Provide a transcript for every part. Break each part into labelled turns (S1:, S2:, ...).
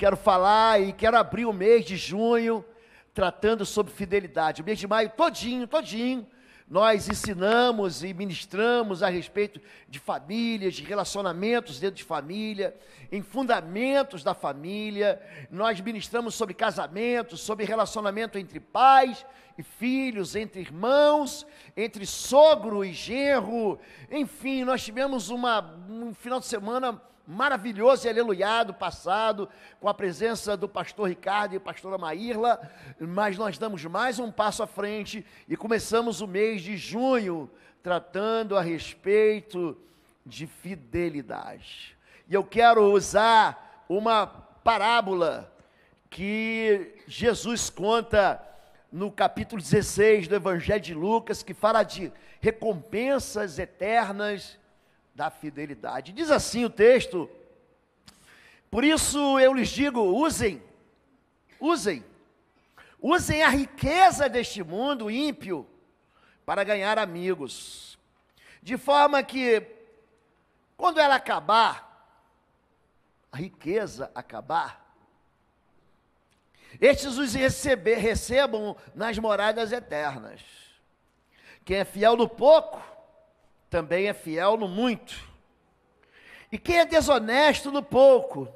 S1: quero falar e quero abrir o mês de junho tratando sobre fidelidade. O mês de maio todinho, nós ensinamos e ministramos a respeito de famílias, de relacionamentos dentro de família, em fundamentos da família. Nós ministramos sobre casamento, sobre relacionamento entre pais e filhos, entre irmãos, entre sogro e genro. Enfim, nós tivemos um final de semana maravilhoso e aleluiado passado, com a presença do pastor Ricardo e a pastora Maírla, mas nós damos mais um passo à frente e começamos o mês de junho tratando a respeito de fidelidade. E eu quero usar uma parábola que Jesus conta no capítulo 16 do Evangelho de Lucas, que fala de recompensas eternas da fidelidade. Diz assim o texto: por isso eu lhes digo, usem a riqueza deste mundo ímpio para ganhar amigos, de forma que, quando ela acabar, a riqueza acabar, estes os recebam nas moradas eternas. Quem é fiel no pouco, também é fiel no muito. E quem é desonesto no pouco,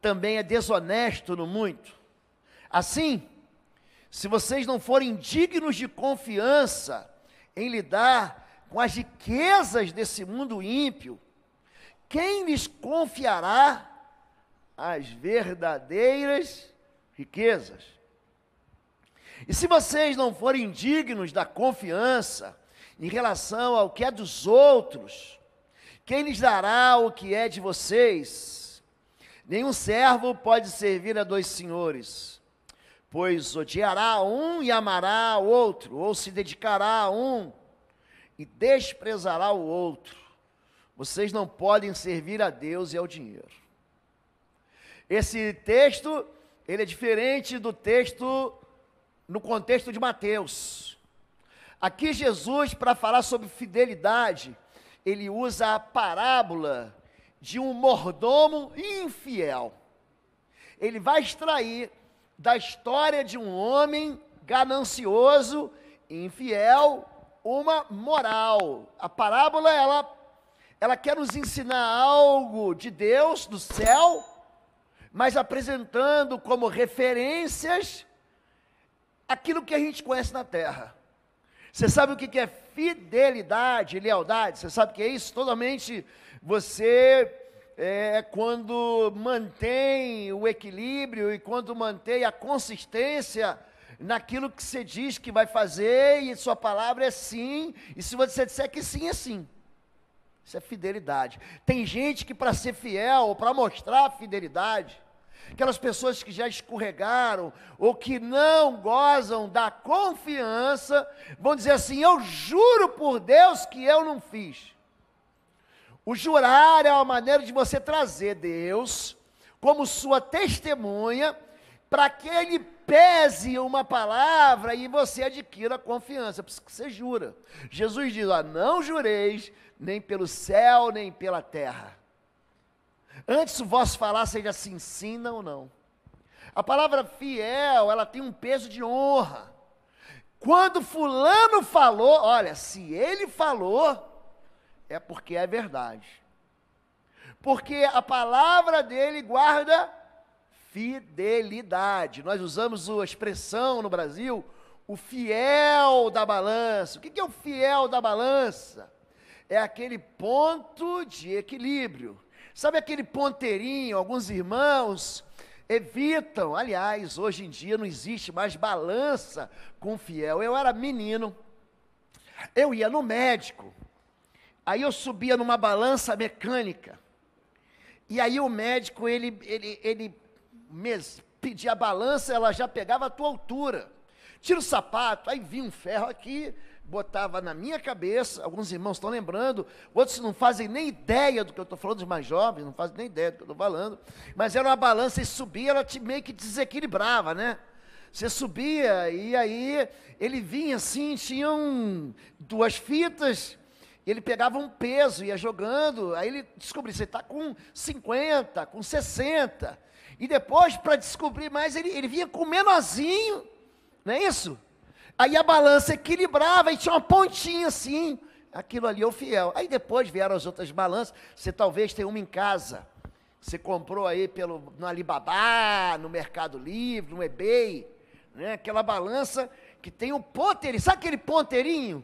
S1: também é desonesto no muito. Assim, se vocês não forem dignos de confiança em lidar com as riquezas desse mundo ímpio, quem lhes confiará as verdadeiras riquezas? E se vocês não forem dignos da confiança em relação ao que é dos outros, quem lhes dará o que é de vocês? Nenhum servo pode servir a dois senhores, pois odiará um e amará o outro, ou se dedicará a um e desprezará o outro. Vocês não podem servir a Deus e ao dinheiro. Esse texto, ele é diferente do texto no contexto de Mateus. Aqui Jesus, para falar sobre fidelidade, ele usa a parábola de um mordomo infiel. Ele vai extrair da história de um homem ganancioso, infiel, uma moral. A parábola, ela quer nos ensinar algo de Deus, do céu, mas apresentando como referências aquilo que a gente conhece na terra. Você sabe o que é fidelidade, lealdade? Você sabe o que é isso? Totalmente você, quando mantém o equilíbrio e quando mantém a consistência naquilo que você diz que vai fazer, e sua palavra é sim, e se você disser que sim, é sim. Isso é fidelidade. Tem gente que, para ser fiel, ou para mostrar fidelidade, aquelas pessoas que já escorregaram, ou que não gozam da confiança, vão dizer assim: eu juro por Deus que eu não fiz. O jurar é uma maneira de você trazer Deus como sua testemunha, para que Ele pese uma palavra e você adquira confiança, por isso que você jura. Jesus diz: não jureis nem pelo céu, nem pela terra. Antes o vosso falar seja assim, sim, não, não. A palavra fiel, ela tem um peso de honra. Quando fulano falou, olha, se ele falou, é porque é verdade. Porque a palavra dele guarda fidelidade. Nós usamos a expressão no Brasil, o fiel da balança. O que é o fiel da balança? É aquele ponto de equilíbrio. Sabe aquele ponteirinho? Alguns irmãos evitam. Aliás, hoje em dia não existe mais balança com fiel. Eu era menino, eu ia no médico, aí eu subia numa balança mecânica, e aí o médico, ele pedia a balança, ela já pegava a tua altura. Tira o sapato, aí vinha um ferro aqui, botava na minha cabeça. Alguns irmãos estão lembrando, outros não fazem nem ideia do que eu estou falando, os mais jovens não fazem nem ideia do que eu estou falando, mas era uma balança e subia, ela meio que desequilibrava, né? Você subia e aí ele vinha assim, tinham duas fitas, E ele pegava um peso, ia jogando, aí ele descobria, você está com 50, com 60. E depois, para descobrir mais, ele vinha com menorzinho, não é isso? Aí a balança equilibrava e tinha uma pontinha assim, aquilo ali é o fiel. Aí depois vieram as outras balanças, você talvez tenha uma em casa, você comprou aí no Alibaba, no Mercado Livre, no eBay, né? Aquela balança que tem um ponteirinho, sabe aquele ponteirinho?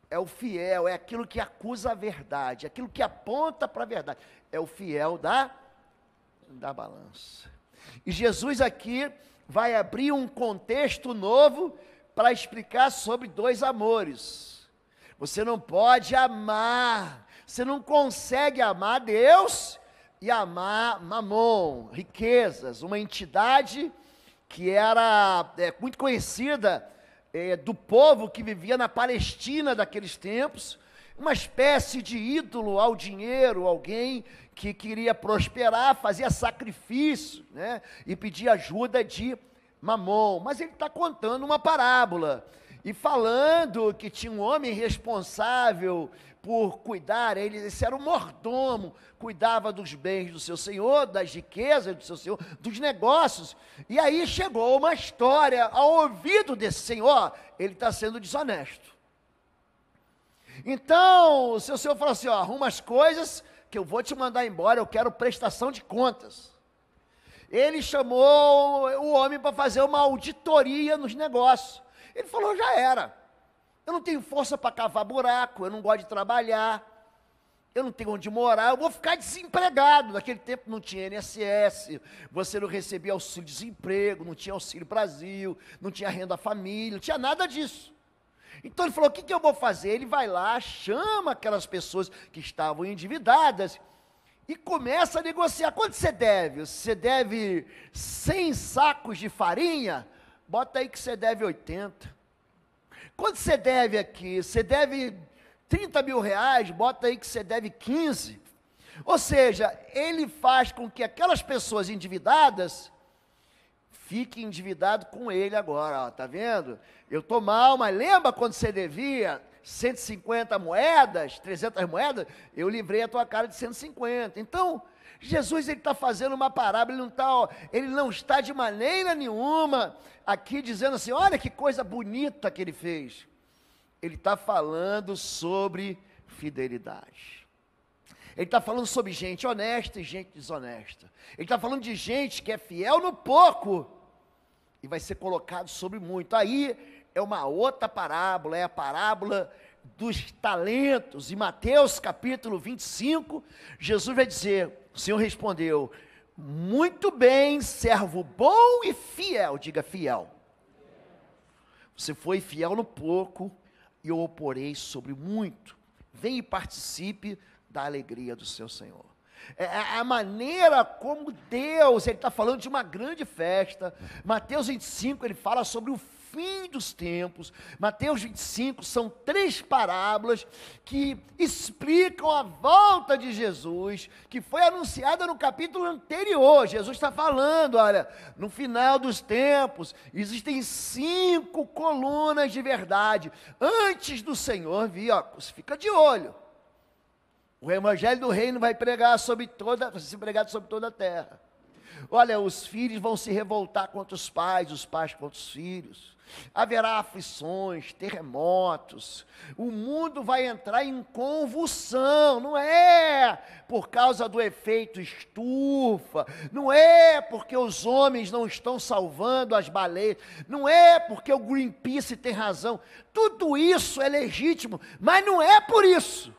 S1: É o fiel, é aquilo que acusa a verdade, aquilo que aponta para a verdade, é o fiel da balança. E Jesus aqui vai abrir um contexto novo para explicar sobre dois amores. Você não pode amar, você não consegue amar Deus e amar Mamon, riquezas, uma entidade que era muito conhecida do povo que vivia na Palestina daqueles tempos, uma espécie de ídolo ao dinheiro, alguém que queria prosperar, fazia sacrifício, né, e pedia ajuda de Mamon. Mas ele está contando uma parábola, e falando que tinha um homem responsável por cuidar, esse era o mordomo, cuidava dos bens do seu senhor, das riquezas do seu senhor, dos negócios. E aí chegou uma história ao ouvido desse senhor, ele está sendo desonesto. Então, o seu senhor falou assim, ó, arruma as coisas que eu vou te mandar embora, eu quero prestação de contas. Ele chamou o homem para fazer uma auditoria nos negócios. Ele falou, já era. Eu não tenho força para cavar buraco, eu não gosto de trabalhar, eu não tenho onde morar, eu vou ficar desempregado. Naquele tempo não tinha INSS, você não recebia auxílio-desemprego, não tinha Auxílio Brasil, não tinha renda família, não tinha nada disso. Então ele falou, o que eu vou fazer? Ele vai lá, chama aquelas pessoas que estavam endividadas e começa a negociar. Quanto você deve? Você deve 100 sacos de farinha? Bota aí que você deve 80. Quanto você deve aqui? Você deve 30 mil reais? Bota aí que você deve 15. Ou seja, ele faz com que aquelas pessoas endividadas fiquem endividadas com ele agora, ó, tá vendo? Eu estou mal, mas lembra quando você devia 150 moedas, 300 moedas? Eu livrei a tua cara de 150. Então, Jesus ele está fazendo uma parábola, ele não está de maneira nenhuma aqui dizendo assim, olha que coisa bonita que ele fez. Ele está falando sobre fidelidade. Ele está falando sobre gente honesta e gente desonesta. Ele está falando de gente que é fiel no pouco e vai ser colocado sobre muito. Aí é uma outra parábola, é a parábola dos talentos. Em Mateus capítulo 25, Jesus vai dizer, o Senhor respondeu, muito bem, servo bom e fiel, diga fiel. Você foi fiel no pouco e eu o porei sobre muito. Vem e participe da alegria do seu Senhor. A maneira como Deus, ele está falando de uma grande festa. Mateus 25, ele fala sobre o fim dos tempos. Mateus 25 são 3 parábolas que explicam a volta de Jesus, que foi anunciada no capítulo anterior. Jesus está falando, olha, no final dos tempos, existem 5 colunas de verdade, antes do Senhor vir, ó, fica de olho. O evangelho do reino vai ser pregado sobre toda a terra. Olha, os filhos vão se revoltar contra os pais contra os filhos. Haverá aflições, terremotos. O mundo vai entrar em convulsão. Não é por causa do efeito estufa. Não é porque os homens não estão salvando as baleias. Não é porque o Greenpeace tem razão. Tudo isso é legítimo, mas não é por isso.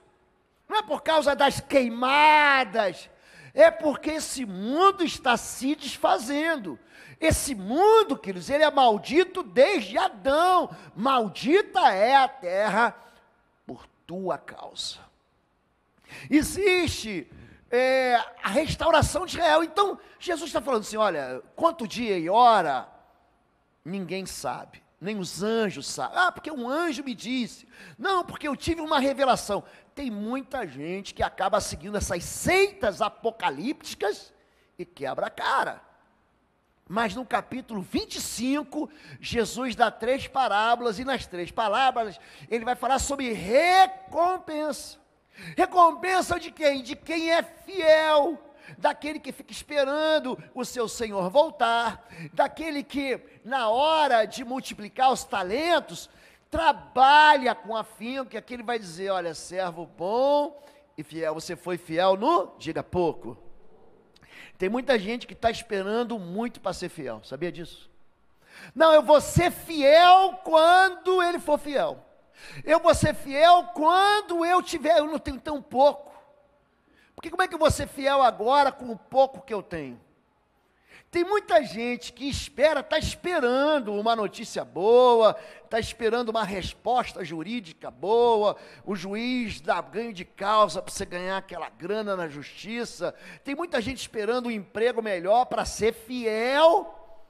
S1: Não é por causa das queimadas, é porque esse mundo está se desfazendo. Esse mundo, queridos, ele é maldito desde Adão. Maldita é a terra por tua causa. Existe a restauração de Israel. Então, Jesus está falando assim, olha, quanto dia e hora, ninguém sabe. Nem os anjos sabem. Ah, porque um anjo me disse. Não, porque eu tive uma revelação. Tem muita gente que acaba seguindo essas seitas apocalípticas e quebra a cara. Mas no capítulo 25, Jesus dá 3 parábolas, e nas 3 parábolas, ele vai falar sobre recompensa. Recompensa de quem? De quem é fiel, daquele que fica esperando o seu Senhor voltar, daquele que, na hora de multiplicar os talentos, trabalha com afinco, que aquele vai dizer: olha, servo bom e fiel, você foi fiel no, diga, pouco. Tem muita gente que está esperando muito para ser fiel, sabia disso? Não, eu vou ser fiel quando ele for fiel. Eu vou ser fiel quando eu não tenho tão pouco. Porque como é que eu vou ser fiel agora com o pouco que eu tenho? Tem muita gente que está esperando uma notícia boa, está esperando uma resposta jurídica boa, o juiz dá ganho de causa para você ganhar aquela grana na justiça. Tem muita gente esperando um emprego melhor para ser fiel,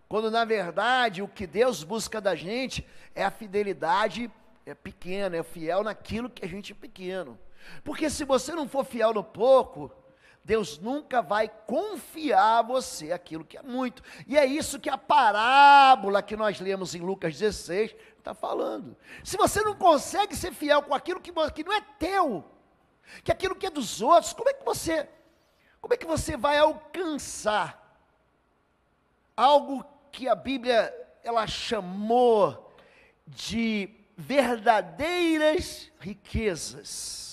S1: quando na verdade o que Deus busca da gente é a fidelidade pequena, é fiel naquilo que a gente é pequeno. Porque se você não for fiel no pouco, Deus nunca vai confiar a você aquilo que é muito. E é isso que a parábola que nós lemos em Lucas 16 está falando. Se você não consegue ser fiel com aquilo que não é teu, que aquilo que é dos outros, como é que você vai alcançar algo que a Bíblia ela chamou de verdadeiras riquezas?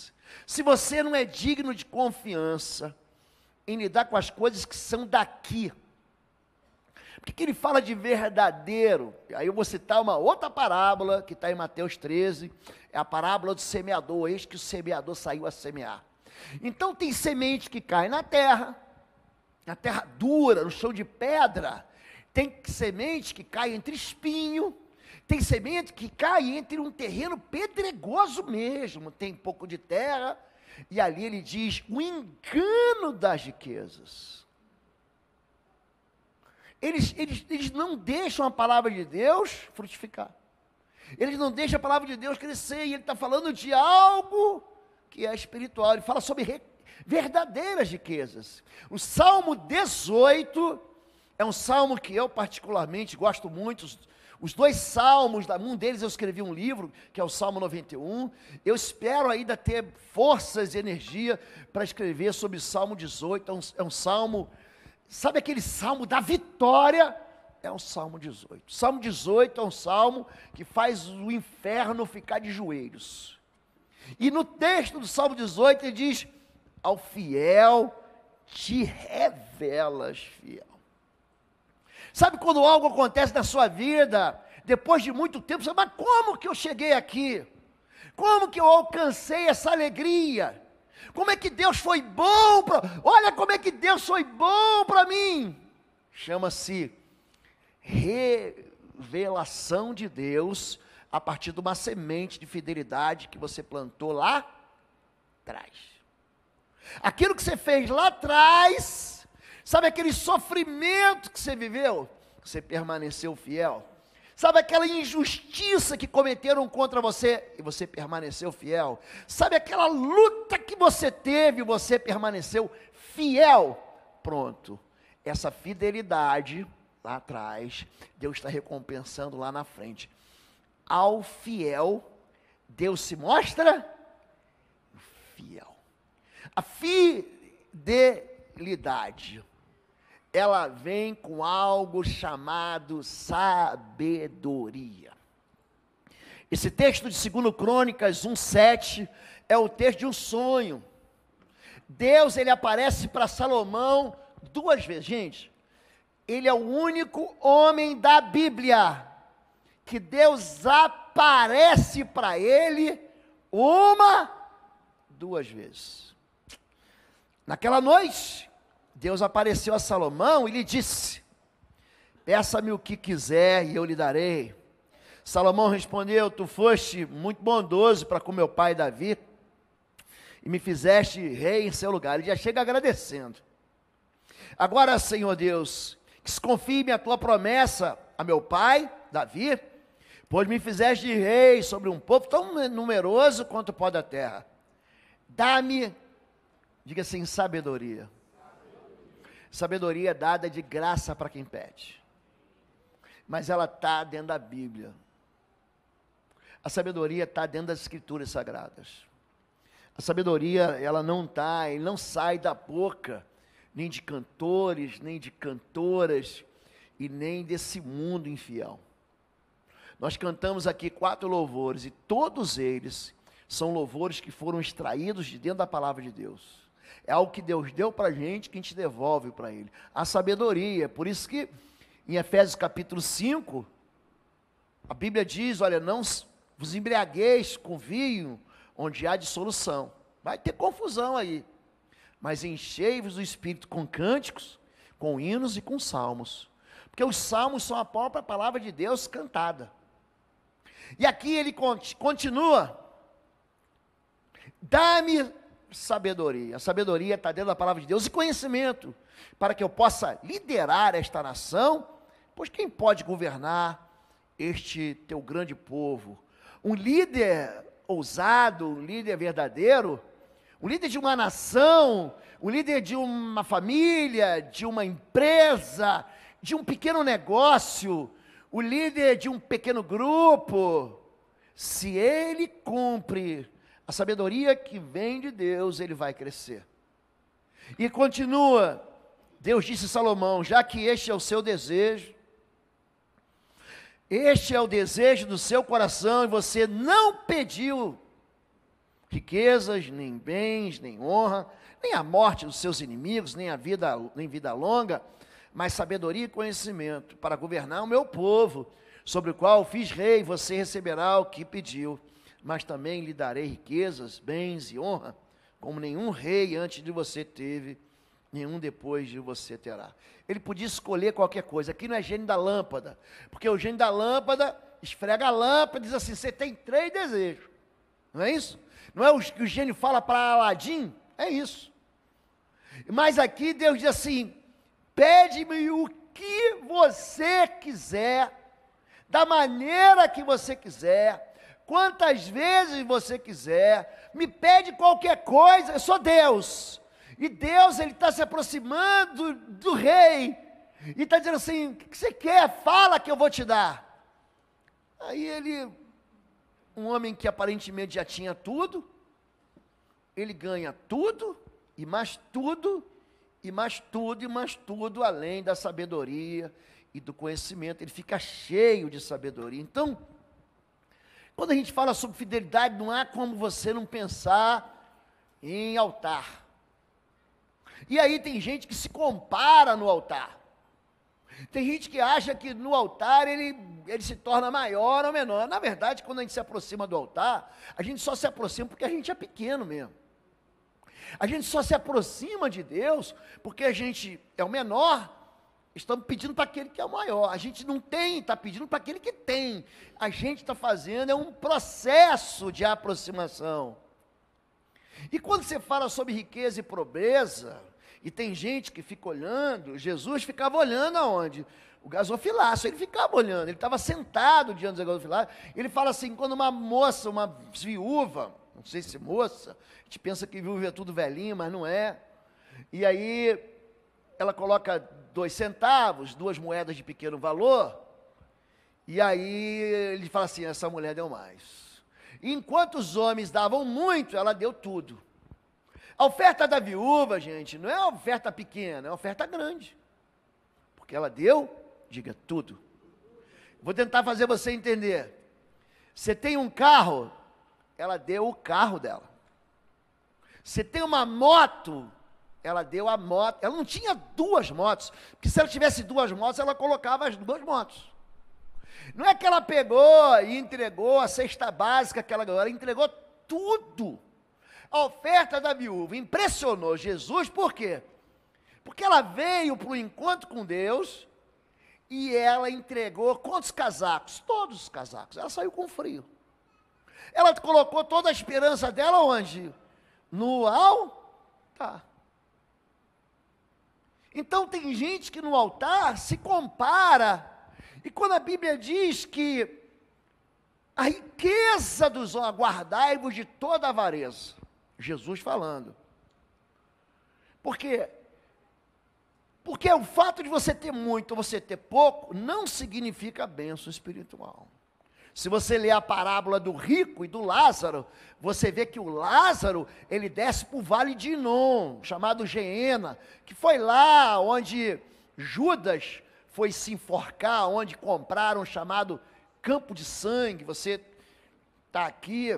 S1: Se você não é digno de confiança em lidar com as coisas que são daqui. Por que ele fala de verdadeiro? Aí eu vou citar uma outra parábola que está em Mateus 13, é a parábola do semeador. Eis que o semeador saiu a semear. Então tem semente que cai na terra dura, no chão de pedra. Tem semente que cai entre espinho. Tem semente que cai entre um terreno pedregoso mesmo, tem pouco de terra, e ali ele diz, o engano das riquezas. Eles não deixam a palavra de Deus frutificar, eles não deixam a palavra de Deus crescer, e ele está falando de algo que é espiritual, ele fala sobre verdadeiras riquezas. O Salmo 18 é um salmo que eu particularmente gosto muito. Os 2 salmos, um deles eu escrevi um livro, que é o Salmo 91, eu espero ainda ter forças e energia para escrever sobre o Salmo 18, é um salmo, sabe aquele salmo da vitória? É um Salmo 18, Salmo 18 é um salmo que faz o inferno ficar de joelhos, e no texto do Salmo 18 ele diz, ao fiel te revelas fiel. Sabe quando algo acontece na sua vida, depois de muito tempo, você fala, mas como que eu cheguei aqui? Como que eu alcancei essa alegria? Como é que Deus foi bom olha como é que Deus foi bom para mim. Chama-se revelação de Deus, a partir de uma semente de fidelidade que você plantou lá atrás. Aquilo que você fez lá atrás, sabe aquele sofrimento que você viveu? Você permaneceu fiel. Sabe aquela injustiça que cometeram contra você e você permaneceu fiel? Sabe aquela luta que você teve e você permaneceu fiel? Pronto. Essa fidelidade lá atrás, Deus está recompensando lá na frente. Ao fiel, Deus se mostra fiel. A fidelidade, ela vem com algo chamado sabedoria. Esse texto de 2 Crônicas 1:7 é o texto de um sonho. Deus, ele aparece para Salomão 2 vezes, gente. Ele é o único homem da Bíblia que Deus aparece para ele 2 vezes. Naquela noite, Deus apareceu a Salomão e lhe disse, peça-me o que quiser e eu lhe darei. Salomão respondeu, tu foste muito bondoso para com meu pai Davi, e me fizeste rei em seu lugar. Ele já chega agradecendo. Agora, Senhor Deus, que se confirme a tua promessa a meu pai Davi, pois me fizeste rei sobre um povo tão numeroso quanto o pó da terra. Dá-me, diga assim, sabedoria. Sabedoria é dada de graça para quem pede, mas ela está dentro da Bíblia. A sabedoria está dentro das Escrituras Sagradas. A sabedoria, ela não sai da boca, nem de cantores, nem de cantoras, e nem desse mundo infiel. Nós cantamos aqui 4 louvores, e todos eles são louvores que foram extraídos de dentro da palavra de Deus. É algo que Deus deu para a gente, que a gente devolve para Ele. A sabedoria, por isso que em Efésios capítulo 5, a Bíblia diz, olha, não vos embriagueis com vinho, onde há dissolução. Vai ter confusão aí. Mas enchei-vos do Espírito com cânticos, com hinos e com salmos. Porque os salmos são a própria palavra de Deus cantada. E aqui ele continua. Dá-me sabedoria. A sabedoria está dentro da palavra de Deus e conhecimento, para que eu possa liderar esta nação, pois quem pode governar este teu grande povo? Um líder ousado, um líder verdadeiro, um líder de uma nação, um líder de uma família, de uma empresa, de um pequeno negócio, o líder de um pequeno grupo, se ele cumpre a sabedoria que vem de Deus, ele vai crescer. E continua, Deus disse a Salomão, já que este é o seu desejo, este é o desejo do seu coração, e você não pediu riquezas, nem bens, nem honra, nem a morte dos seus inimigos, nem vida longa, mas sabedoria e conhecimento, para governar o meu povo, sobre o qual fiz rei, você receberá o que pediu, mas também lhe darei riquezas, bens e honra, como nenhum rei antes de você teve, nenhum depois de você terá. Ele podia escolher qualquer coisa. Aqui não é gênio da lâmpada, porque o gênio da lâmpada esfrega a lâmpada e diz assim, você tem 3 desejos, não é isso? Não é o que o gênio fala para Aladim? É isso. Mas aqui Deus diz assim, pede-me o que você quiser, da maneira que você quiser, quantas vezes você quiser, me pede qualquer coisa, eu sou Deus. E Deus, ele está se aproximando do rei, e está dizendo assim, o que você quer? Fala que eu vou te dar. Aí ele, um homem que aparentemente já tinha tudo, ele ganha tudo, e mais tudo, e mais tudo, e mais tudo, além da sabedoria e do conhecimento, ele fica cheio de sabedoria. Então, quando a gente fala sobre fidelidade, não há como você não pensar em altar. E aí tem gente que se compara no altar. Tem gente que acha que no altar ele se torna maior ou menor. Na verdade, quando a gente se aproxima do altar, a gente só se aproxima porque a gente é pequeno mesmo. A gente só se aproxima de Deus porque a gente é o menor, estamos pedindo para aquele que é o maior. A gente não tem, está pedindo para aquele que tem. A gente está fazendo um processo de aproximação. E quando você fala sobre riqueza e pobreza, e tem gente que fica olhando, Jesus ficava olhando aonde? O gasofilácio, ele ficava olhando, ele estava sentado diante do gasofilácio, ele fala assim, quando uma moça, uma viúva, não sei se moça, a gente pensa que viúva é tudo velhinho, mas não é, e aí ela coloca 2 centavos, 2 moedas de pequeno valor, e aí ele fala assim, essa mulher deu mais. E enquanto os homens davam muito, ela deu tudo. A oferta da viúva, gente, não é uma oferta pequena, é uma oferta grande. Porque ela deu, diga tudo. Vou tentar fazer você entender. Você tem um carro, ela deu o carro dela. Você tem uma moto, ela deu a moto. Ela não tinha 2 motos, porque se ela tivesse 2 motos, ela colocava as 2 motos. Não é que ela pegou e entregou a cesta básica que ela ganhou, ela entregou tudo. A oferta da viúva impressionou Jesus, por quê? Porque ela veio para o encontro com Deus e ela entregou quantos casacos? Todos os casacos, ela saiu com frio. Ela colocou toda a esperança dela onde? No altar. Então tem gente que no altar se compara, e quando a Bíblia diz que a riqueza dos homens, guardai-vos de toda avareza, Jesus falando, porque Porque o fato de você ter muito ou você ter pouco, não significa bênção espiritual. Se você ler a parábola do rico e do Lázaro, você vê que o Lázaro, ele desce para o vale de Inom, chamado Geena, que foi lá onde Judas foi se enforcar, onde compraram o chamado campo de sangue. Você está aqui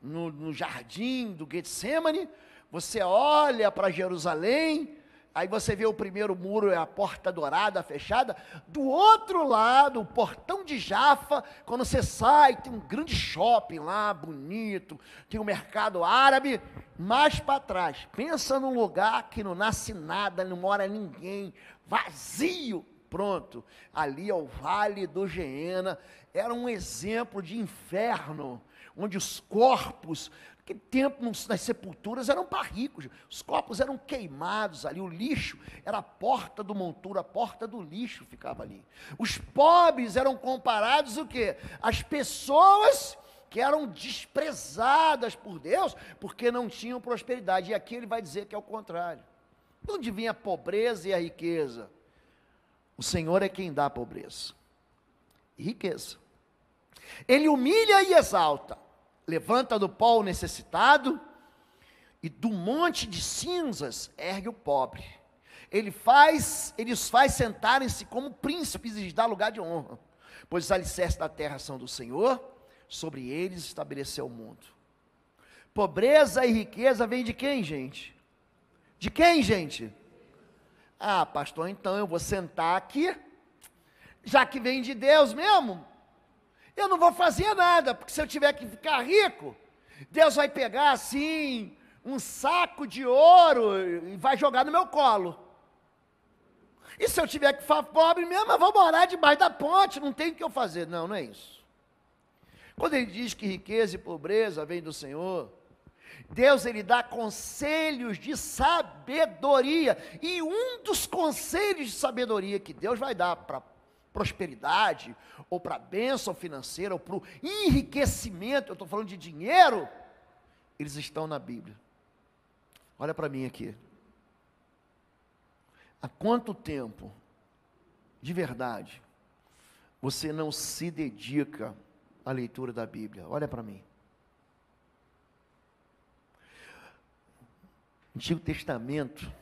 S1: no jardim do Getsemane, você olha para Jerusalém, aí você vê o primeiro muro, é a porta dourada fechada. Do outro lado, o portão de Jafa, quando você sai, tem um grande shopping lá, bonito, tem um mercado árabe. Mais para trás, pensa num lugar que não nasce nada, não mora ninguém, vazio, pronto. Ali é o Vale do Geena, era um exemplo de inferno, onde os corpos... Naquele tempo, nas sepulturas, eram para ricos, os corpos eram queimados ali, o lixo era a porta do monturo, a porta do lixo ficava ali. Os pobres eram comparados o quê? As pessoas que eram desprezadas por Deus, porque não tinham prosperidade, e aqui ele vai dizer que é o contrário. De onde vinha a pobreza e a riqueza? O Senhor é quem dá a pobreza e riqueza. Ele humilha e exalta, levanta do pó o necessitado, e do monte de cinzas ergue o pobre. Ele os faz sentarem-se como príncipes e lhes dá lugar de honra, pois os alicerces da terra são do Senhor, sobre eles estabeleceu o mundo. Pobreza e riqueza vem de quem, gente? De quem, gente? Ah, pastor, então eu vou sentar aqui, já que vem de Deus mesmo, eu não vou fazer nada, porque se eu tiver que ficar rico, Deus vai pegar assim, um saco de ouro e vai jogar no meu colo. E se eu tiver que ficar pobre mesmo, eu vou morar debaixo da ponte, não tem o que eu fazer. Não, não é isso. Quando ele diz que riqueza e pobreza vem do Senhor, Deus, ele dá conselhos de sabedoria, e um dos conselhos de sabedoria que Deus vai dar para prosperidade, ou para bênção financeira, ou para o enriquecimento, eu estou falando de dinheiro, eles estão na Bíblia. Olha para mim aqui. Há quanto tempo, de verdade, você não se dedica à leitura da Bíblia? Olha para mim. Antigo Testamento,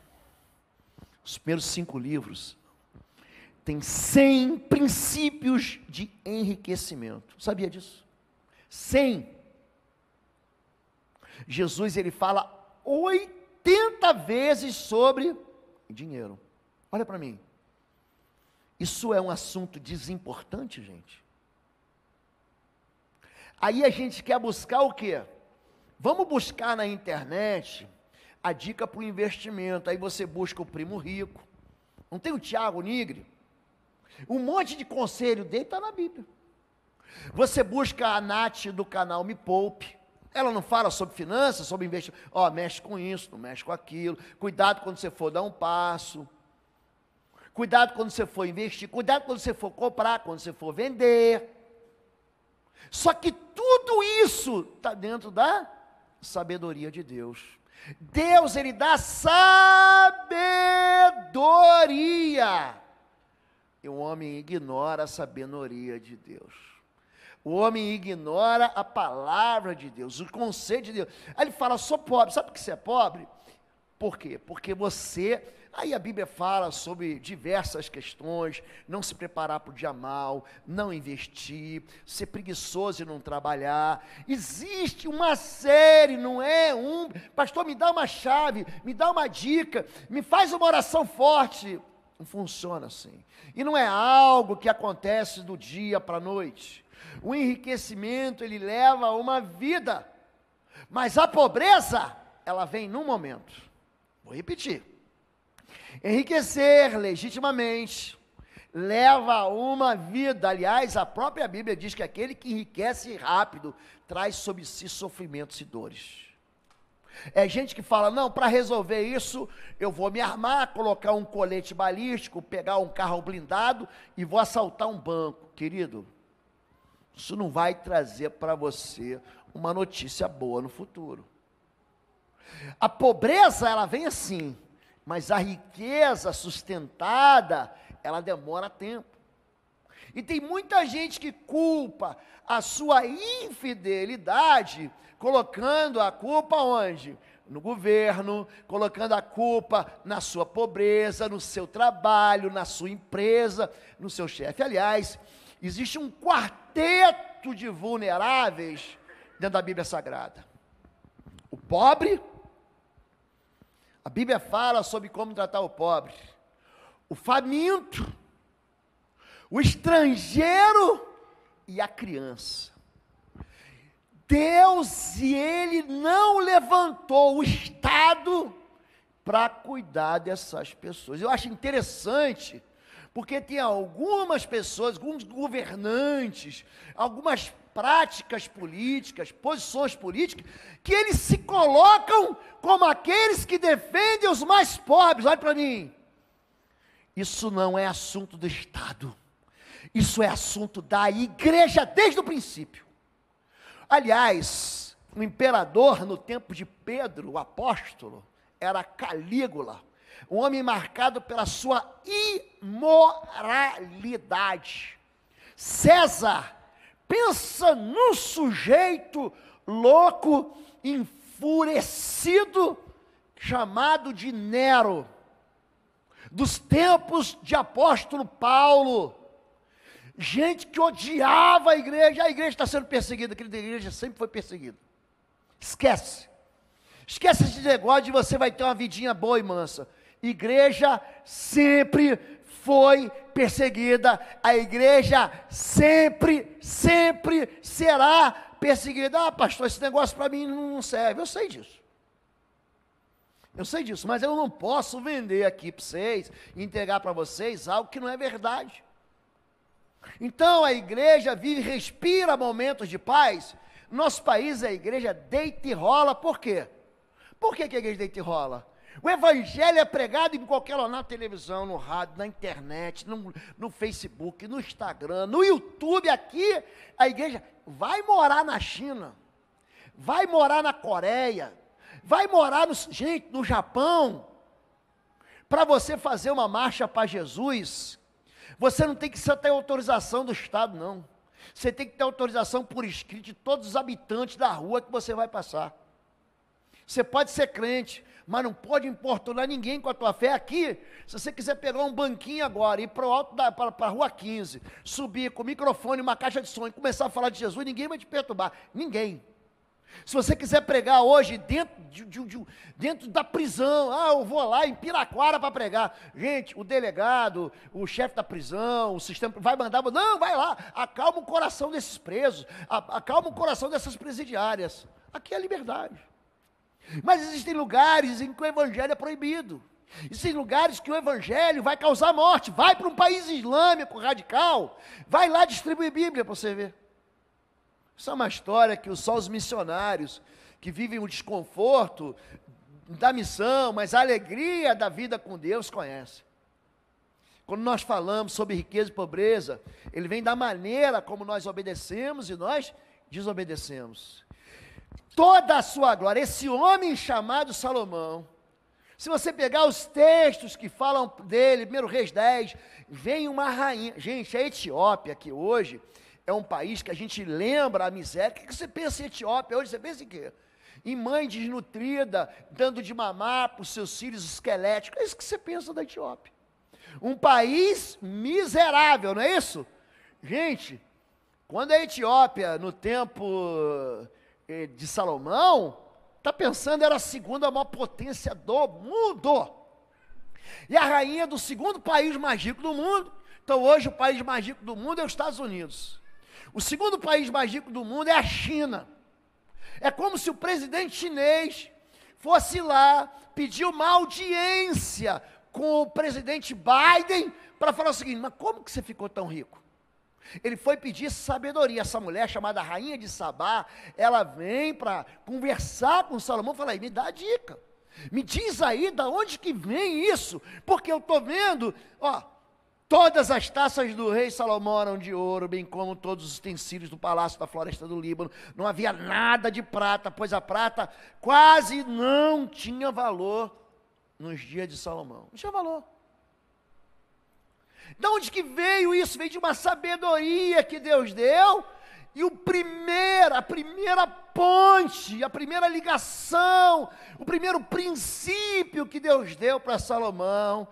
S1: os primeiros 5 livros, tem 100 princípios de enriquecimento. Sabia disso? 100. Jesus, ele fala 80 vezes sobre dinheiro. Olha para mim. Isso é um assunto desimportante, gente? Aí a gente quer buscar o quê? Vamos buscar na internet a dica para o investimento. Aí você busca o Primo Rico. Não tem o Tiago Nigre? Um monte de conselho dele está na Bíblia. Você busca a Nath do canal Me Poupe. Ela não fala sobre finanças, sobre investimento. Ó, mexe com isso, não mexe com aquilo. Cuidado quando você for dar um passo. Cuidado quando você for investir. Cuidado quando você for comprar, quando você for vender. Só que tudo isso está dentro da sabedoria de Deus. Deus, ele dá sabedoria. E o homem ignora a sabedoria de Deus. O homem ignora a palavra de Deus, o conselho de Deus. Aí ele fala, sou pobre. Sabe por que você é pobre? Por quê? Porque você... Aí a Bíblia fala sobre diversas questões, não se preparar para o dia mal, não investir, ser preguiçoso e não trabalhar. Existe uma série, não é um... Pastor, me dá uma chave, me dá uma dica, me faz uma oração forte. Não funciona assim. E não é algo que acontece do dia para a noite. O enriquecimento, ele leva uma vida. Mas a pobreza, ela vem num momento. Vou repetir. Enriquecer legitimamente leva uma vida. Aliás, a própria Bíblia diz que aquele que enriquece rápido traz sobre si sofrimentos e dores. É gente que fala, não, para resolver isso, eu vou me armar, colocar um colete balístico, pegar um carro blindado e vou assaltar um banco. Querido, isso não vai trazer para você uma notícia boa no futuro. A pobreza, ela vem assim, mas a riqueza sustentada, ela demora tempo. E tem muita gente que culpa a sua infidelidade, colocando a culpa onde? No governo, colocando a culpa na sua pobreza, no seu trabalho, na sua empresa, no seu chefe. Aliás, existe um quarteto de vulneráveis dentro da Bíblia Sagrada. O pobre, a Bíblia fala sobre como tratar o pobre. O faminto, o estrangeiro e a criança. Deus, e Ele não levantou o Estado para cuidar dessas pessoas. Eu acho interessante, porque tem algumas pessoas, alguns governantes, algumas práticas políticas, posições políticas, que eles se colocam como aqueles que defendem os mais pobres. Olha para mim. Isso não é assunto do Estado. Isso é assunto da igreja desde o princípio. Aliás, o imperador no tempo de Pedro, o apóstolo, era Calígula, um homem marcado pela sua imoralidade. César, pensa num sujeito louco, enfurecido, chamado de Nero, dos tempos de apóstolo Paulo. Gente que odiava a igreja está sendo perseguida, aquele da igreja sempre foi perseguido. Esquece esse negócio de você vai ter uma vidinha boa e mansa. Igreja sempre foi perseguida, a igreja sempre será perseguida. Ah, pastor, esse negócio para mim não serve, eu sei disso, mas eu não posso vender aqui para vocês, entregar para vocês algo que não é verdade. Então a igreja vive, respira momentos de paz. Nosso país, a igreja deita e rola. Por quê? Por que a igreja deita e rola? O evangelho é pregado em qualquer lugar, na televisão, no rádio, na internet, no Facebook, no Instagram, no YouTube. Aqui a igreja vai morar na China, vai morar na Coreia, vai morar no Japão. Para você fazer uma marcha para Jesus, você não tem que ter autorização do Estado, não. Você tem que ter autorização por escrito de todos os habitantes da rua que você vai passar. Você pode ser crente, mas não pode importunar ninguém com a tua fé. Aqui, se você quiser pegar um banquinho agora, ir para o alto para a rua 15, subir com o microfone, uma caixa de som e começar a falar de Jesus, ninguém vai te perturbar. Ninguém. Se você quiser pregar hoje dentro da prisão, eu vou lá em Piraquara para pregar. Gente, o delegado, o chefe da prisão, o sistema vai mandar, não, vai lá, acalma o coração desses presos, acalma o coração dessas presidiárias. Aqui é liberdade. Mas existem lugares em que o evangelho é proibido. Existem lugares que o evangelho vai causar morte. Vai para um país islâmico radical, vai lá distribuir Bíblia para você ver. Isso é uma história que só os missionários que vivem o desconforto da missão, mas a alegria da vida com Deus conhecem. Quando nós falamos sobre riqueza e pobreza, ele vem da maneira como nós obedecemos e nós desobedecemos. Toda a sua glória, esse homem chamado Salomão, se você pegar os textos que falam dele, 1 Reis 10, vem uma rainha. Gente, a Etiópia, que hoje é um país que a gente lembra a miséria. O que você pensa em Etiópia hoje? Você pensa em quê? Em mãe desnutrida, dando de mamar para os seus filhos esqueléticos. É isso que você pensa da Etiópia. Um país miserável, não é isso? Gente, quando a Etiópia, no tempo de Salomão, está pensando, era a segunda maior potência do mundo. E a rainha do segundo país mais rico do mundo. Então hoje o país mais rico do mundo é os Estados Unidos. O segundo país mais rico do mundo é a China. É como se o presidente chinês fosse lá pedir uma audiência com o presidente Biden para falar o seguinte: mas como que você ficou tão rico? Ele foi pedir sabedoria. Essa mulher chamada Rainha de Sabá, ela vem para conversar com Salomão e fala: me dá a dica, me diz aí de onde que vem isso, porque eu estou vendo, todas as taças do rei Salomão eram de ouro, bem como todos os utensílios do palácio da floresta do Líbano. Não havia nada de prata, pois a prata quase não tinha valor. nos dias de Salomão. Não tinha valor. De onde que veio isso? Veio de uma sabedoria que Deus deu, e a primeira ponte, a primeira ligação, o primeiro princípio que Deus deu para Salomão,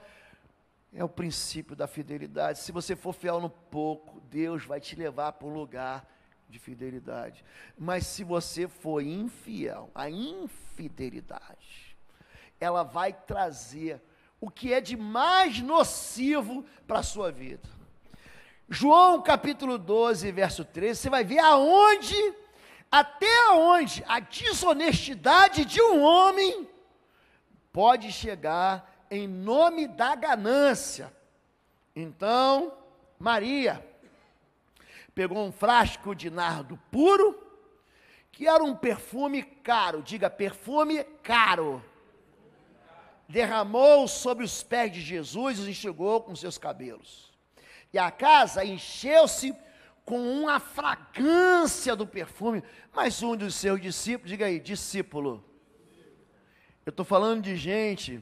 S1: é o princípio da fidelidade. Se você for fiel no pouco, Deus vai te levar para um lugar de fidelidade. Mas se você for infiel, a infidelidade, ela vai trazer o que é de mais nocivo para a sua vida. João capítulo 12, verso 13, você vai ver até onde a desonestidade de um homem pode chegar em nome da ganância. Então, Maria pegou um frasco de nardo puro, que era um perfume caro, diga perfume caro, derramou sobre os pés de Jesus e os enxugou com seus cabelos. E a casa encheu-se com uma fragrância do perfume. Mas um dos seus discípulos, diga aí, discípulo. Eu estou falando de gente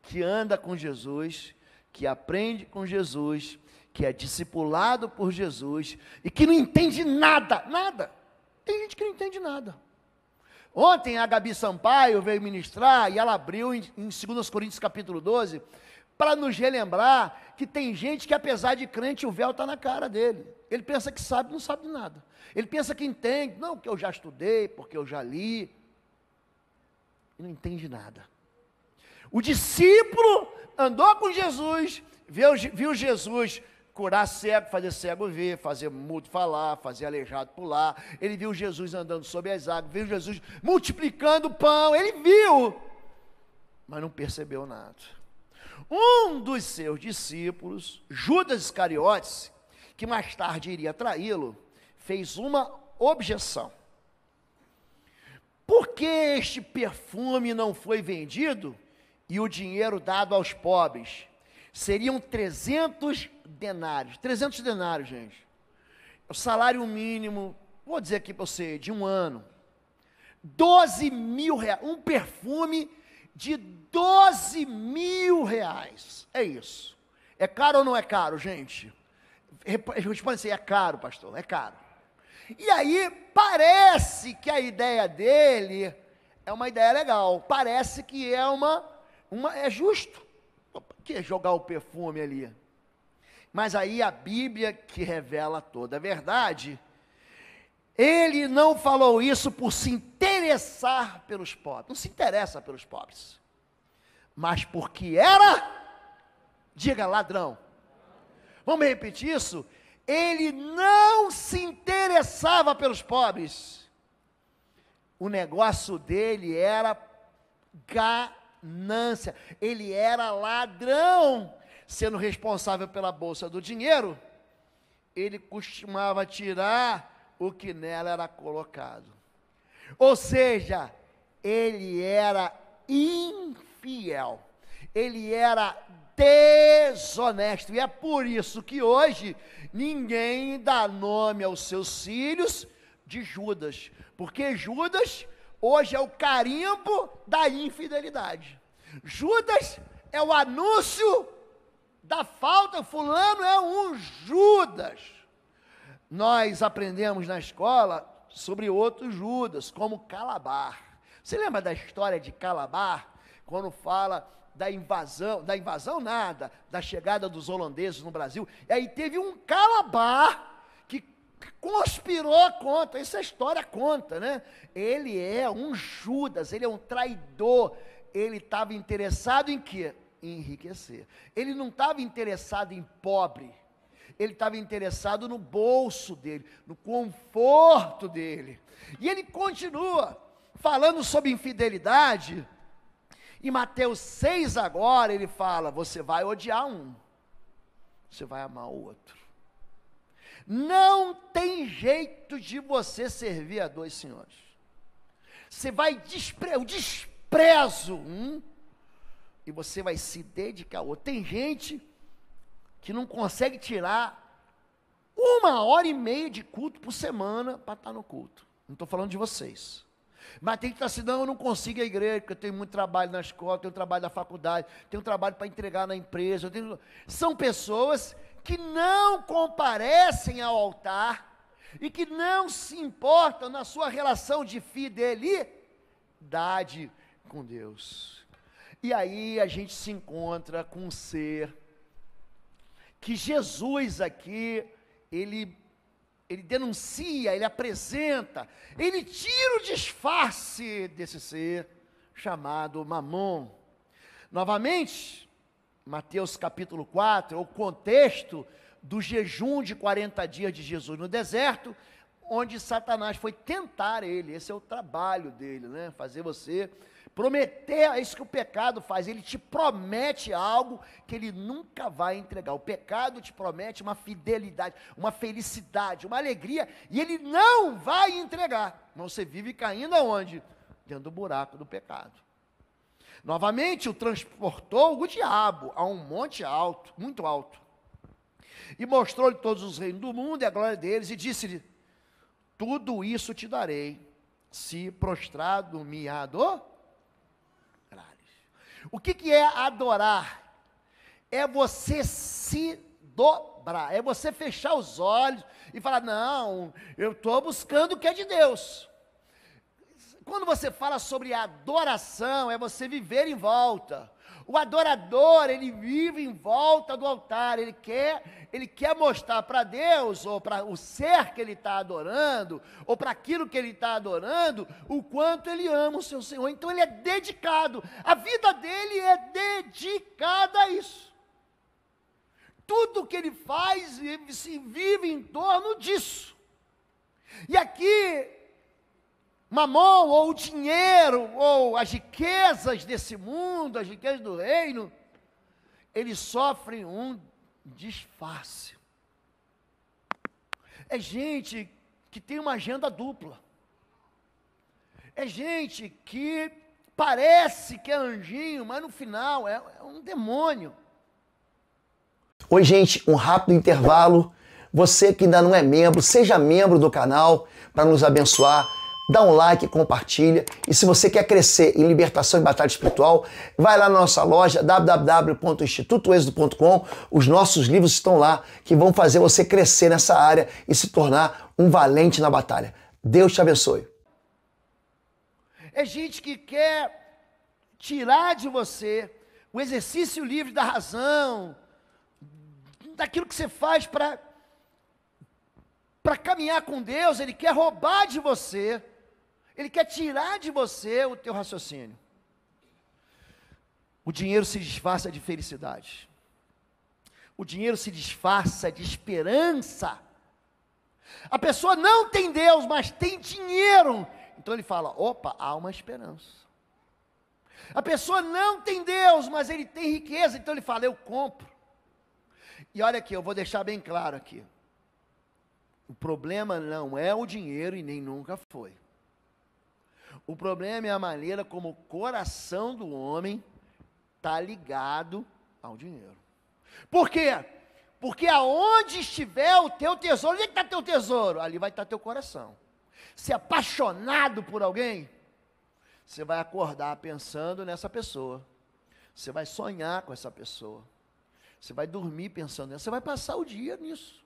S1: que anda com Jesus, que aprende com Jesus, que é discipulado por Jesus e que não entende nada, nada. Tem gente que não entende nada. Ontem a Gabi Sampaio veio ministrar e ela abriu em 2 Coríntios capítulo 12, para nos relembrar que tem gente que, apesar de crente, o véu está na cara dele. Ele pensa que sabe, não sabe de nada. Ele pensa que entende, não, porque eu já estudei, porque eu já li. E não entende nada. O discípulo andou com Jesus, viu Jesus curar cego, fazer cego ver, fazer mudo falar, fazer aleijado pular. Ele viu Jesus andando sobre as águas, viu Jesus multiplicando o pão, ele viu, mas não percebeu nada. Um dos seus discípulos, Judas Iscariotes, que mais tarde iria traí-lo, fez uma objeção. Por que este perfume não foi vendido e o dinheiro dado aos pobres? Seriam 300 denários. 300 denários, gente. O salário mínimo, vou dizer aqui para você, de um ano. 12 mil reais. Um perfume de 12 mil reais. É isso. É caro ou não é caro, gente? Responde assim, é caro, pastor, é caro. E aí, parece que a ideia dele é uma ideia legal. Parece que é é justo. Que jogar o perfume ali. Mas aí a Bíblia, que revela toda a verdade, ele não falou isso por se interessar pelos pobres, não se interessa pelos pobres, mas porque era, diga ladrão. Vamos repetir isso? Ele não se interessava pelos pobres, o negócio dele era ganância, ele era ladrão. Sendo responsável pela bolsa do dinheiro, ele costumava tirar o que nela era colocado. Ou seja, ele era infiel, ele era desonesto, e é por isso que hoje ninguém dá nome aos seus filhos de Judas, porque Judas hoje é o carimbo da infidelidade. Judas é o anúncio da falta, fulano é um Judas. Nós aprendemos na escola sobre outro Judas, como Calabar. Você lembra da história de Calabar? Quando fala da invasão nada, da chegada dos holandeses no Brasil, e aí teve um Calabar que conspirou contra, essa história conta, né? Ele é um Judas, ele é um traidor, ele estava interessado em quê? Em enriquecer. Ele não estava interessado em pobre, ele estava interessado no bolso dele, no conforto dele. E ele continua falando sobre infidelidade. Em Mateus 6 agora, ele fala, você vai odiar um, você vai amar o outro. Não tem jeito de você servir a dois senhores. Você vai o desprezo um, e você vai se dedicar ao outro. Tem gente que não consegue tirar 1h30 de culto por semana para estar no culto. Não estou falando de vocês. Mas tem que estar assim, não, eu não consigo ir à igreja, porque eu tenho muito trabalho na escola, tenho trabalho na faculdade, tenho trabalho para entregar na empresa. São pessoas que não comparecem ao altar e que não se importam na sua relação de fidelidade com Deus. E aí a gente se encontra com um ser que Jesus aqui, ele denuncia, ele apresenta, ele tira o disfarce desse ser chamado Mamon. Novamente, Mateus capítulo 4, é o contexto do jejum de 40 dias de Jesus no deserto, onde Satanás foi tentar ele. Esse é o trabalho dele, né? Fazer você prometer, é isso que o pecado faz, ele te promete algo que ele nunca vai entregar. O pecado te promete uma fidelidade, uma felicidade, uma alegria, e ele não vai entregar. Mas você vive caindo aonde? Dentro do buraco do pecado. Novamente o transportou o diabo a um monte alto, muito alto, e mostrou-lhe todos os reinos do mundo e a glória deles, e disse-lhe: tudo isso te darei, se prostrado me adorares. O que é adorar? É você se dobrar, é você fechar os olhos e falar: não, eu estou buscando o que é de Deus. Quando você fala sobre adoração, é você viver em volta. O adorador, ele vive em volta do altar, ele quer mostrar para Deus, ou para o ser que ele está adorando, ou para aquilo que ele está adorando, o quanto ele ama o seu Senhor. Então ele é dedicado, a vida dele é dedicada a isso. Tudo que ele faz, se vive em torno disso. E aqui, Mamon, ou o dinheiro, ou as riquezas desse mundo, as riquezas do reino, eles sofrem um disfarce. É gente que tem uma agenda dupla. É gente que parece que é anjinho, mas no final é um demônio.
S2: Oi, gente, um rápido intervalo. Você que ainda não é membro, seja membro do canal para nos abençoar. Dá um like, compartilha. E se você quer crescer em libertação e batalha espiritual, vai lá na nossa loja www.institutoexodo.com. Os nossos livros estão lá, que vão fazer você crescer nessa área e se tornar um valente na batalha. Deus te abençoe.
S1: É gente que quer tirar de você o exercício livre da razão, daquilo que você faz para caminhar com Deus. Ele quer roubar de você. Ele quer tirar de você o teu raciocínio. O dinheiro se disfarça de felicidade. O dinheiro se disfarça de esperança. A pessoa não tem Deus, mas tem dinheiro. Então ele fala: opa, há uma esperança. A pessoa não tem Deus, mas ele tem riqueza. Então ele fala: eu compro. E olha aqui, eu vou deixar bem claro aqui. O problema não é o dinheiro e nem nunca foi. O problema é a maneira como o coração do homem está ligado ao dinheiro. Por quê? Porque aonde estiver o teu tesouro, onde é que está teu tesouro? Ali vai estar teu coração. Se é apaixonado por alguém, você vai acordar pensando nessa pessoa. Você vai sonhar com essa pessoa. Você vai dormir pensando nessa. Você vai passar o dia nisso.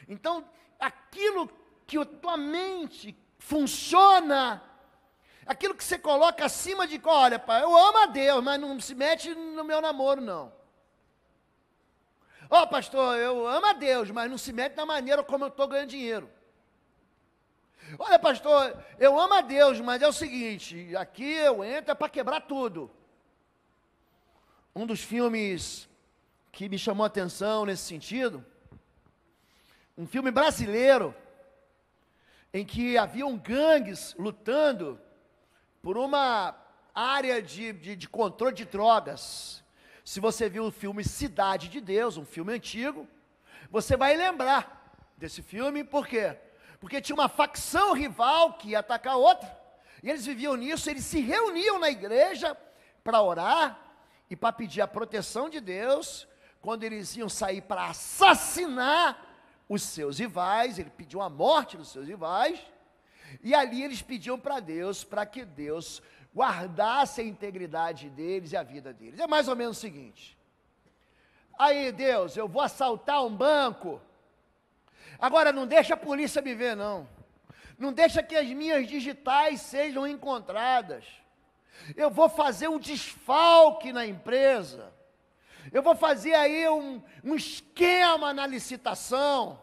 S1: Então, aquilo que a tua mente funciona, aquilo que você coloca acima de, olha, pai, eu amo a Deus, mas não se mete no meu namoro, não. Ó, pastor, eu amo a Deus, mas não se mete na maneira como eu estou ganhando dinheiro. Olha, pastor, eu amo a Deus, mas é o seguinte, aqui eu entro para quebrar tudo. Um dos filmes que me chamou a atenção nesse sentido, um filme brasileiro, em que haviam gangues lutando por uma área de controle de drogas. Se você viu o filme Cidade de Deus, um filme antigo, você vai lembrar desse filme. Por quê? Porque tinha uma facção rival que ia atacar a outra, e eles viviam nisso. Eles se reuniam na igreja para orar e para pedir a proteção de Deus, quando eles iam sair para assassinar os seus rivais. Ele pediu a morte dos seus rivais, E ali eles pediam para Deus, para que Deus guardasse a integridade deles e a vida deles. É mais ou menos o seguinte: aí Deus, eu vou assaltar um banco, agora não deixa a polícia me ver não, não deixa que as minhas digitais sejam encontradas, eu vou fazer um desfalque na empresa, eu vou fazer aí um esquema na licitação,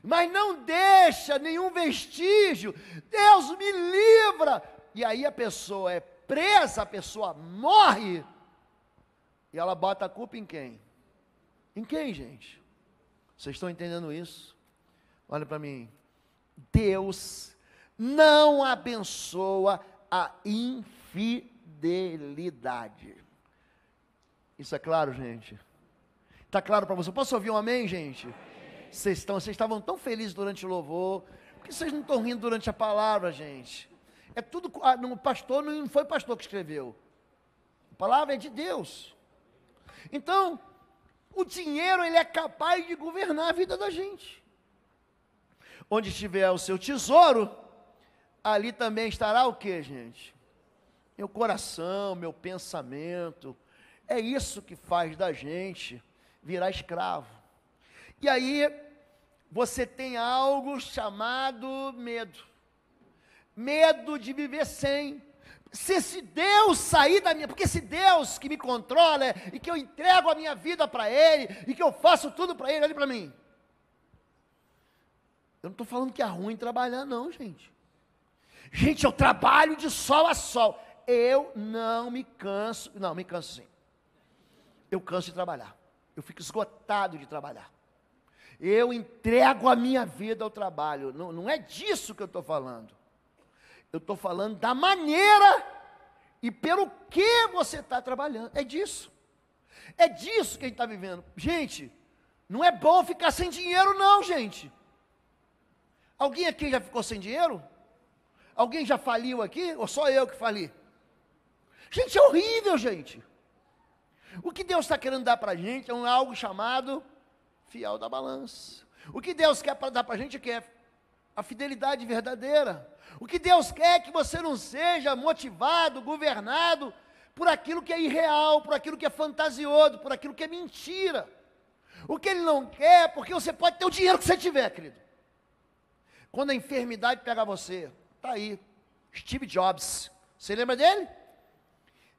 S1: mas não deixa nenhum vestígio, Deus me livra. E aí a pessoa é presa, a pessoa morre, e ela bota a culpa em quem? Em quem, gente? Vocês estão entendendo isso? Olha para mim, Deus não abençoa a infidelidade. Isso é claro, gente? Está claro para você? Posso ouvir um amém, gente? Vocês estavam tão felizes durante o louvor, por que vocês não estão rindo durante a palavra, gente? É tudo, não, pastor, não foi pastor que escreveu, a palavra é de Deus. Então, o dinheiro, ele é capaz de governar a vida da gente. Onde estiver o seu tesouro, ali também estará o que, gente? Meu coração, meu pensamento. É isso que faz da gente virar escravo. E aí, você tem algo chamado medo. Medo de viver sem. Se Deus sair da minha... Porque se Deus que me controla e que eu entrego a minha vida para Ele, e que eu faço tudo para Ele, olha para mim. Eu não estou falando que é ruim trabalhar não, gente. Gente, eu trabalho de sol a sol. Eu não me canso. Não, me canso sim. Eu canso de trabalhar. Eu fico esgotado de trabalhar. Eu entrego a minha vida ao trabalho. Não é disso que eu estou falando. Eu estou falando da maneira e pelo que você está trabalhando. É disso. É disso que a gente está vivendo. Gente, não é bom ficar sem dinheiro não, gente. Alguém aqui já ficou sem dinheiro? Alguém já faliu aqui? Ou só eu que fali? Gente, é horrível, gente. O que Deus está querendo dar para a gente é algo chamado fiel da balança. O que Deus quer dar para a gente é a fidelidade verdadeira. O que Deus quer é que você não seja motivado, governado por aquilo que é irreal, por aquilo que é fantasioso, por aquilo que é mentira. O que Ele não quer, porque você pode ter o dinheiro que você tiver, querido. Quando a enfermidade pega você, está aí, Steve Jobs, você lembra dele?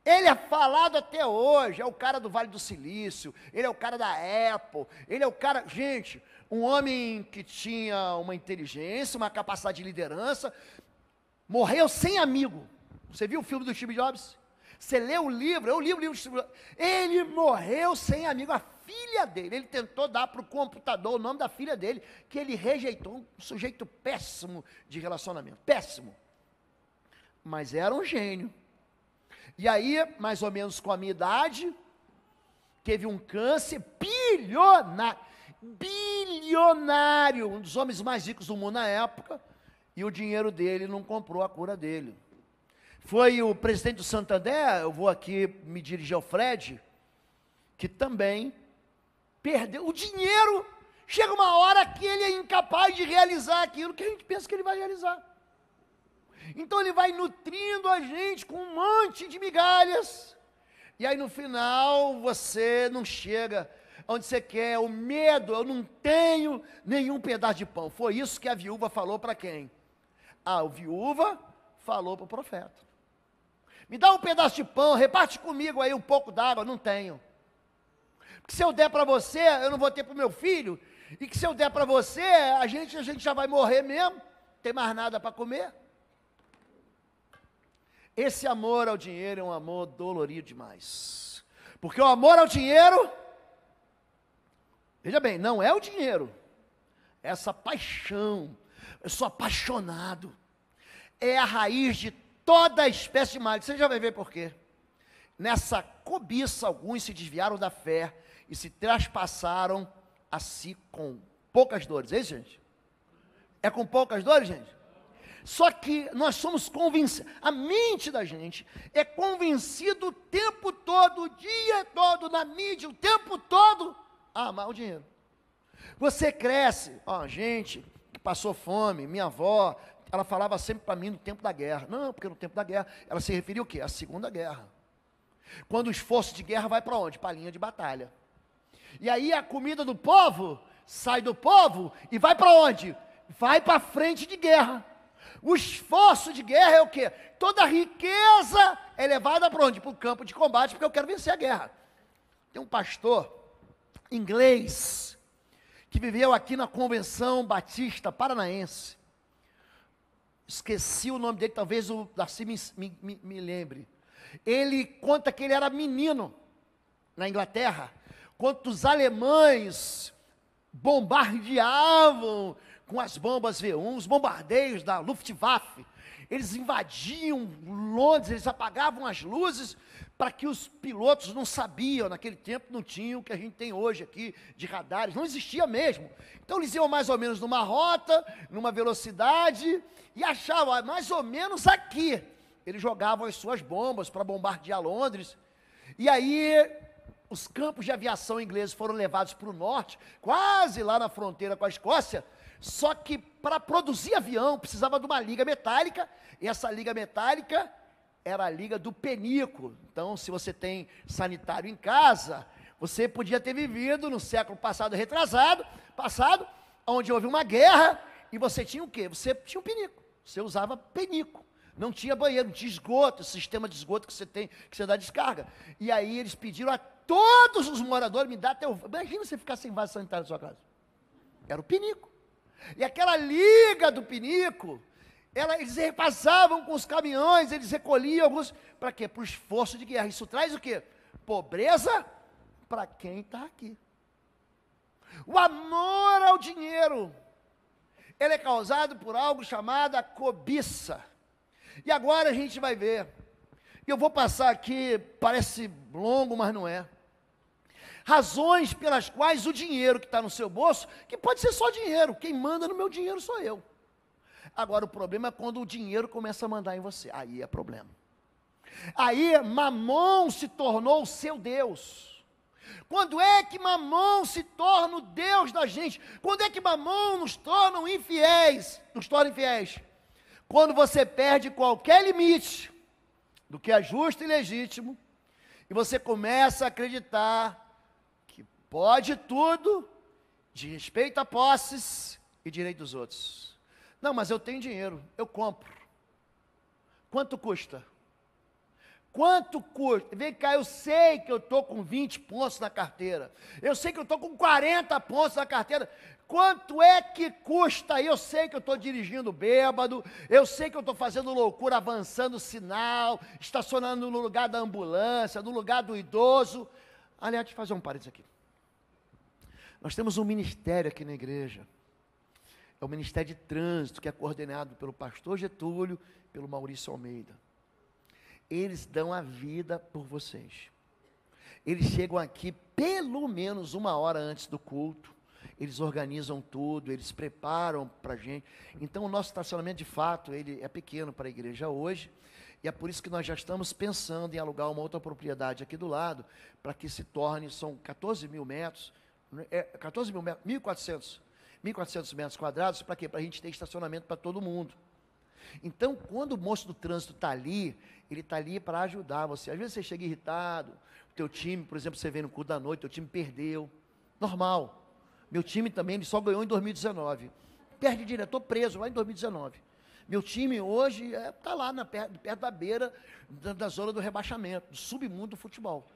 S1: Ele é falado até hoje, é o cara do Vale do Silício, ele é o cara da Apple, ele é o cara, gente, um homem que tinha uma inteligência, uma capacidade de liderança, morreu sem amigo. Você viu o filme do Steve Jobs? Você leu o livro, eu li o livro do Steve Jobs, ele morreu sem amigo, a filha dele, ele tentou dar para o computador o nome da filha dele, que ele rejeitou, um sujeito péssimo de relacionamento, péssimo, mas era um gênio. E aí, mais ou menos com a minha idade, teve um câncer bilionário, um dos homens mais ricos do mundo na época, e o dinheiro dele não comprou a cura dele. Foi o presidente do Santander, eu vou aqui me dirigir ao Fred, que também perdeu o dinheiro. Chega uma hora que ele é incapaz de realizar aquilo que a gente pensa que ele vai realizar. Então ele vai nutrindo a gente com um monte de migalhas, e aí no final você não chega onde você quer, o medo, eu não tenho nenhum pedaço de pão. Foi isso que a viúva falou para quem? A viúva falou para o profeta. Me dá um pedaço de pão, reparte comigo aí um pouco d'água. Não tenho. Porque se eu der para você, eu não vou ter para o meu filho, e que se eu der para você, a gente já vai morrer mesmo, não tem mais nada para comer. Esse amor ao dinheiro é um amor dolorido demais. Porque o amor ao dinheiro, veja bem, não é o dinheiro, é essa paixão, eu sou apaixonado, é a raiz de toda a espécie de mal. Você já vai ver por quê. Nessa cobiça, alguns se desviaram da fé e se traspassaram a si com poucas dores. É isso, gente? É com poucas dores, gente? Só que nós somos convencidos, a mente da gente é convencida o tempo todo, o dia todo, na mídia, o tempo todo, a amar o dinheiro. Você cresce, gente que passou fome, minha avó, ela falava sempre para mim no tempo da guerra. Não, porque no tempo da guerra, ela se referia o quê? À Segunda Guerra. Quando o esforço de guerra vai para onde? Para a linha de batalha. E aí a comida do povo sai do povo e vai para onde? Vai para a frente de guerra. O esforço de guerra é o quê? Toda a riqueza é levada para onde? Para o campo de combate, porque eu quero vencer a guerra. Tem um pastor inglês que viveu aqui na Convenção Batista Paranaense. Esqueci o nome dele, talvez o Darcy me lembre. Ele conta que ele era menino na Inglaterra, quando os alemães bombardeavam com as bombas V1, os bombardeios da Luftwaffe. Eles invadiam Londres, eles apagavam as luzes para que os pilotos não sabiam, naquele tempo não tinham o que a gente tem hoje aqui, de radares, não existia mesmo. Então eles iam mais ou menos numa rota, numa velocidade, e achavam, mais ou menos aqui, eles jogavam as suas bombas para bombardear Londres, e aí os campos de aviação ingleses foram levados para o norte, quase lá na fronteira com a Escócia, só que para produzir avião precisava de uma liga metálica, e essa liga metálica era a liga do penico. Então, se você tem sanitário em casa, você podia ter vivido no século retrasado, onde houve uma guerra, e você tinha o quê? Você tinha um penico, você usava penico. Não tinha banheiro, não tinha esgoto, esse sistema de esgoto que você tem, que você dá descarga. E aí eles pediram a todos os moradores, me dá teu... Imagina você ficar sem vaso sanitário na sua casa. Era o penico. E aquela liga do penico, eles passavam com os caminhões, eles recolhiam alguns, para quê? Para o esforço de guerra. Isso traz o quê? Pobreza para quem está aqui. O amor ao dinheiro, ele é causado por algo chamado a cobiça. E agora a gente vai ver. Eu vou passar aqui, parece longo, mas não é. Razões pelas quais o dinheiro que está no seu bolso, que pode ser só dinheiro, quem manda no meu dinheiro sou eu. Agora o problema é quando o dinheiro começa a mandar em você, aí é problema. Aí Mamon se tornou o seu Deus. Quando é que Mamon se torna o Deus da gente? Quando é que Mamon nos torna infiéis? Quando você perde qualquer limite do que é justo e legítimo, e você começa a acreditar que pode tudo, de respeito a posses e direito dos outros. Não, mas eu tenho dinheiro, eu compro. Quanto custa? Quanto custa? Vem cá, eu sei que eu estou com 20 pontos na carteira. Eu sei que eu estou com 40 pontos na carteira. Quanto é que custa? Eu sei que eu estou dirigindo bêbado. Eu sei que eu estou fazendo loucura, avançando o sinal, estacionando no lugar da ambulância, no lugar do idoso. Aliás, deixa eu fazer um parênteses aqui. Nós temos um ministério aqui na igreja. É o Ministério de Trânsito, que é coordenado pelo pastor Getúlio, pelo Maurício Almeida. Eles dão a vida por vocês. Eles chegam aqui pelo menos 1 hora antes do culto. Eles organizam tudo, eles preparam para a gente. Então, o nosso estacionamento, de fato, ele é pequeno para a igreja hoje. E é por isso que nós já estamos pensando em alugar uma outra propriedade aqui do lado, para que se torne, são 14 mil metros, 14 mil metros, 1.400 metros quadrados, para quê? Para a gente ter estacionamento para todo mundo. Então, quando o moço do trânsito está ali, ele está ali para ajudar você. Às vezes você chega irritado, o teu time, por exemplo, você vem no culto da noite, o teu time perdeu. Normal. Meu time também, ele só ganhou em 2019. Perde direto, estou preso lá em 2019. Meu time hoje está lá perto da beira da zona do rebaixamento, do submundo do futebol.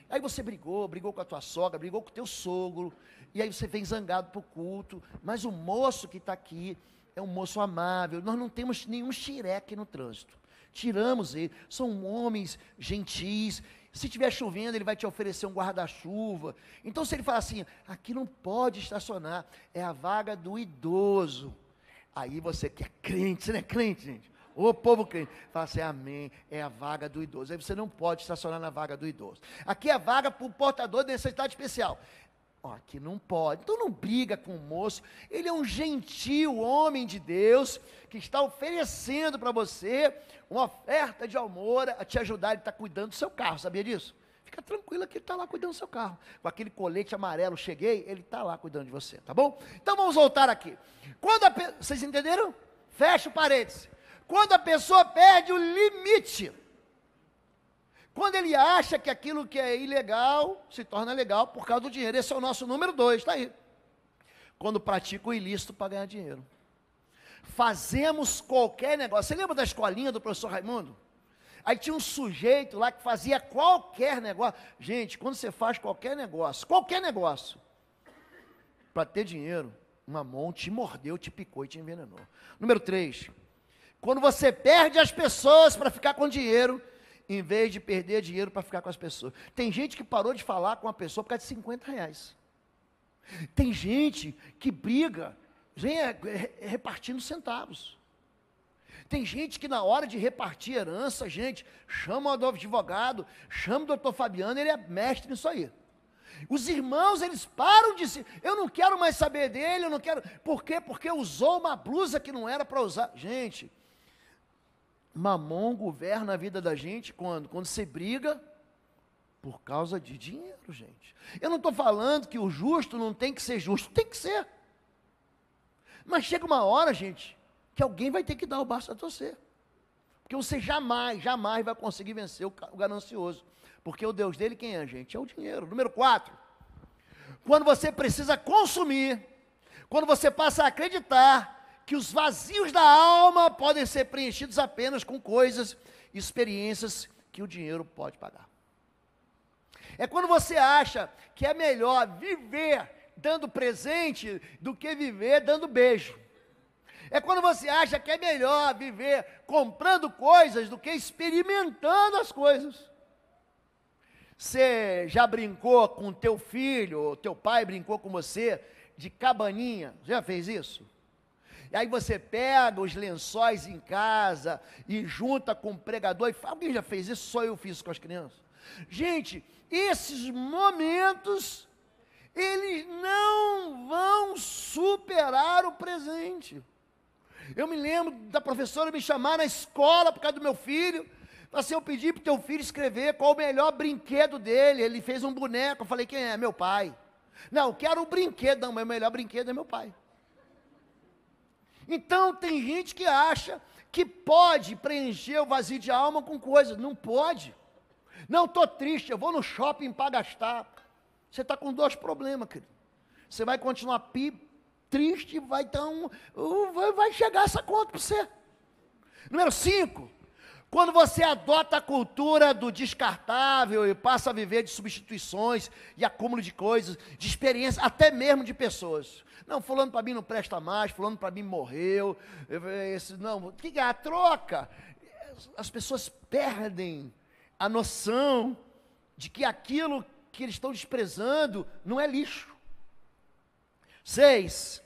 S1: Aí você brigou com a tua sogra, brigou com o teu sogro, e aí você vem zangado para o culto, mas o moço que está aqui é um moço amável, nós não temos nenhum xireque no trânsito, tiramos ele, são homens gentis, se estiver chovendo ele vai te oferecer um guarda-chuva, então se ele falar assim, aqui não pode estacionar, é a vaga do idoso, aí você que é crente, você não é crente, gente? O povo crente, fala assim, amém, é a vaga do idoso, aí você não pode estacionar na vaga do idoso, aqui é a vaga para o portador de necessidade especial, ó, aqui não pode, então não briga com o moço, ele é um gentil homem de Deus, que está oferecendo para você uma oferta de amor, a te ajudar, ele está cuidando do seu carro, sabia disso? Fica tranquilo que ele está lá cuidando do seu carro, com aquele colete amarelo, cheguei, ele está lá cuidando de você, tá bom? Então vamos voltar aqui, vocês entenderam? Fecha o parênteses. Quando a pessoa perde o limite, quando ele acha que aquilo que é ilegal se torna legal por causa do dinheiro. Esse é o nosso número 2, está aí. Quando pratica o ilícito para ganhar dinheiro. Fazemos qualquer negócio. Você lembra da escolinha do professor Raimundo? Aí tinha um sujeito lá que fazia qualquer negócio. Gente, quando você faz qualquer negócio, para ter dinheiro, uma mão te mordeu, te picou e te envenenou. Número 3, quando você perde as pessoas para ficar com dinheiro, em vez de perder dinheiro para ficar com as pessoas. Tem gente que parou de falar com uma pessoa por causa de R$50. Tem gente que briga, repartindo centavos. Tem gente que na hora de repartir herança, gente, chama o advogado, chama o doutor Fabiano, ele é mestre nisso aí. Os irmãos, eles param de se... Eu não quero mais saber dele, eu não quero... Por quê? Porque usou uma blusa que não era para usar. Gente, mamon governa a vida da gente quando você briga por causa de dinheiro, gente. Eu não estou falando que o justo não tem que ser justo, tem que ser. Mas chega uma hora, gente, que alguém vai ter que dar o braço a torcer. Porque você jamais vai conseguir vencer o ganancioso. Porque o Deus dele, quem é, gente? É o dinheiro. Número 4, quando você precisa consumir, quando você passa a acreditar que os vazios da alma podem ser preenchidos apenas com coisas, experiências que o dinheiro pode pagar. É quando você acha que é melhor viver dando presente do que viver dando beijo. É quando você acha que é melhor viver comprando coisas do que experimentando as coisas. Você já brincou com teu filho, ou teu pai brincou com você de cabaninha? Já fez isso? E aí você pega os lençóis em casa e junta com o pregador e fala, alguém já fez isso? Só eu fiz isso com as crianças. Gente, esses momentos, eles não vão superar o presente. Eu me lembro da professora me chamar na escola por causa do meu filho. Assim, eu pedi para o teu filho escrever qual o melhor brinquedo dele. Ele fez um boneco. Eu falei, quem é? Meu pai. Não, eu quero o brinquedo. Não, mas o melhor brinquedo é meu pai. Então, tem gente que acha que pode preencher o vazio de alma com coisas. Não pode. Não, estou triste, eu vou no shopping para gastar. Você está com 2 problemas, querido. Você vai continuar triste, vai chegar essa conta para você. Número 5, quando você adota a cultura do descartável e passa a viver de substituições e acúmulo de coisas, de experiências, até mesmo de pessoas. Não, fulano para mim não presta mais, fulano para mim morreu, o que é a troca? As pessoas perdem a noção de que aquilo que eles estão desprezando não é lixo. 6,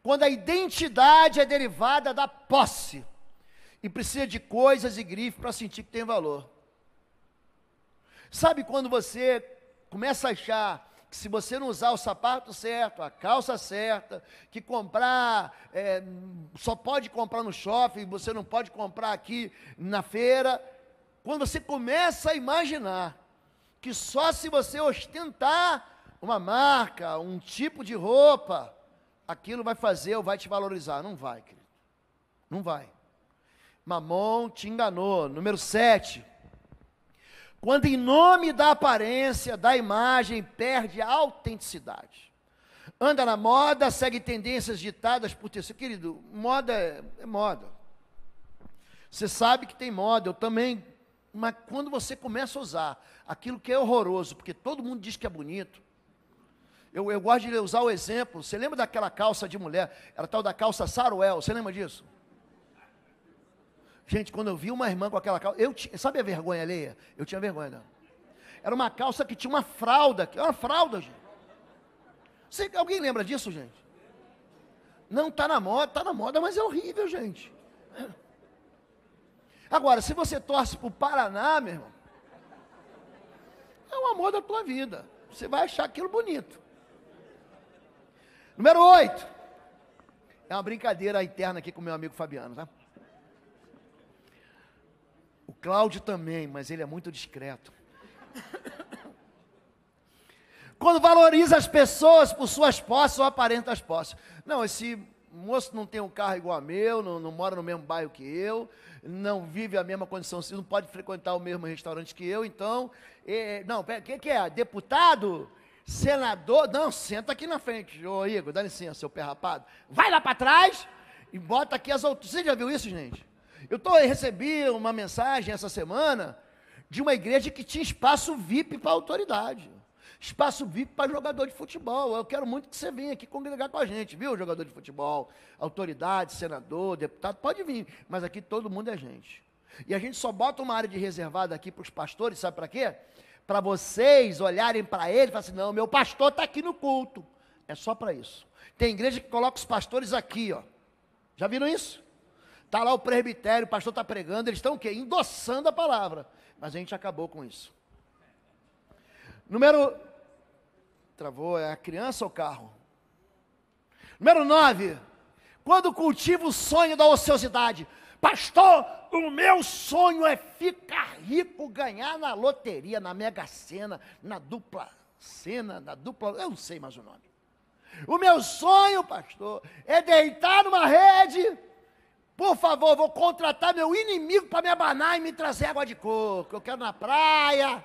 S1: quando a identidade é derivada da posse e precisa de coisas e grifes para sentir que tem valor. Sabe quando você começa a achar que se você não usar o sapato certo, a calça certa, que comprar, só pode comprar no shopping, você não pode comprar aqui na feira, quando você começa a imaginar que só se você ostentar uma marca, um tipo de roupa, aquilo vai fazer ou vai te valorizar. Não vai, querido. Não vai. Mamon te enganou. Número 7. Quando em nome da aparência, da imagem, perde a autenticidade. Anda na moda, segue tendências ditadas por terceiro. Querido, moda é moda. Você sabe que tem moda, eu também. Mas quando você começa a usar aquilo que é horroroso, porque todo mundo diz que é bonito, eu gosto de usar o exemplo, você lembra daquela calça de mulher, era tal da calça Saruel, você lembra disso? Gente, quando eu vi uma irmã com aquela calça, sabe a vergonha alheia? Eu tinha vergonha dela. Era uma calça que tinha uma fralda, gente. Alguém lembra disso, gente? Não, está na moda, mas é horrível, gente. Agora, se você torce para o Paraná, meu irmão, é o amor da tua vida. Você vai achar aquilo bonito. Número 8. É uma brincadeira interna aqui com meu amigo Fabiano, tá? O Cláudio também, mas ele é muito discreto. Quando valoriza as pessoas por suas posses ou aparenta as posses. Não, esse moço não tem um carro igual a meu, não mora no mesmo bairro que eu, não vive a mesma condição, não pode frequentar o mesmo restaurante que eu, então, não, o que é? Deputado? Senador? Não, senta aqui na frente. Ô Igor, dá licença, seu pé rapado. Vai lá para trás e bota aqui as alturas. Você já viu isso, gente? Eu recebi uma mensagem essa semana de uma igreja que tinha espaço VIP para autoridade. Espaço VIP para jogador de futebol. Eu quero muito que você venha aqui congregar com a gente, viu, jogador de futebol, autoridade, senador, deputado, pode vir, mas aqui todo mundo é gente. E a gente só bota uma área de reservada aqui para os pastores, sabe para quê? Para vocês olharem para ele e falar assim, não, meu pastor está aqui no culto. É só para isso. Tem igreja que coloca os pastores aqui, ó. Já viram isso? Está lá o presbitério, o pastor está pregando, eles estão o quê? Endossando a palavra. Mas a gente acabou com isso. Travou, é a criança ou o carro? Número 9. Quando cultiva o sonho da ociosidade. Pastor, o meu sonho é ficar rico, ganhar na loteria, na Mega Sena, na dupla Sena, eu não sei mais o nome. O meu sonho, pastor, é deitar numa rede. Por favor, vou contratar meu inimigo para me abanar e me trazer água de coco. Eu quero na praia,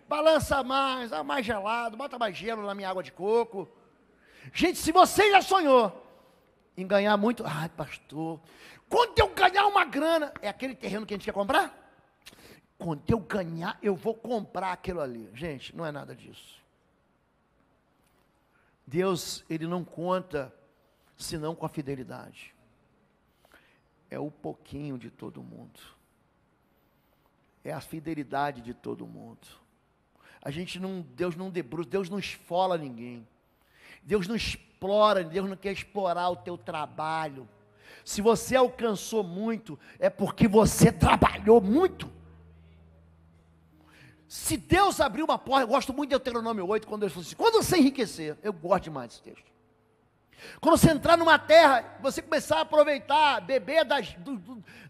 S1: balança mais, dá mais gelado, bota mais gelo na minha água de coco. Gente, se você já sonhou em ganhar muito, ai pastor, quando eu ganhar uma grana, é aquele terreno que a gente quer comprar? Quando eu ganhar, eu vou comprar aquilo ali. Gente, não é nada disso. Deus, Ele não conta senão com a fidelidade. É o pouquinho de todo mundo. É a fidelidade de todo mundo. Deus não debruça, Deus não esfola ninguém. Deus não explora, Deus não quer explorar o teu trabalho. Se você alcançou muito, é porque você trabalhou muito. Se Deus abriu uma porta, eu gosto muito de Deuteronômio 8, quando Deus falou assim, quando você enriquecer, eu gosto demais desse texto. Quando você entrar numa terra, você começar a aproveitar, beber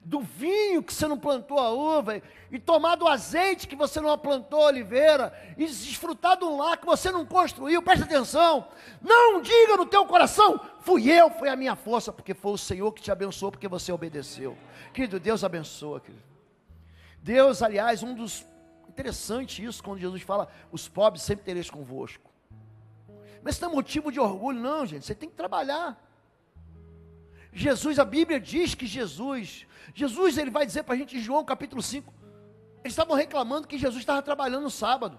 S1: do vinho que você não plantou a uva, e tomar do azeite que você não plantou a oliveira, e desfrutar de um lar que você não construiu, presta atenção, não diga no teu coração, foi a minha força, porque foi o Senhor que te abençoou, porque você obedeceu. Querido, Deus abençoa, querido. Deus, aliás, interessante isso, quando Jesus fala, os pobres sempre tereis convosco. Mas isso não é motivo de orgulho, não, gente. Você tem que trabalhar. A Bíblia diz que Jesus, ele vai dizer para a gente em João capítulo 5, eles estavam reclamando que Jesus estava trabalhando no sábado.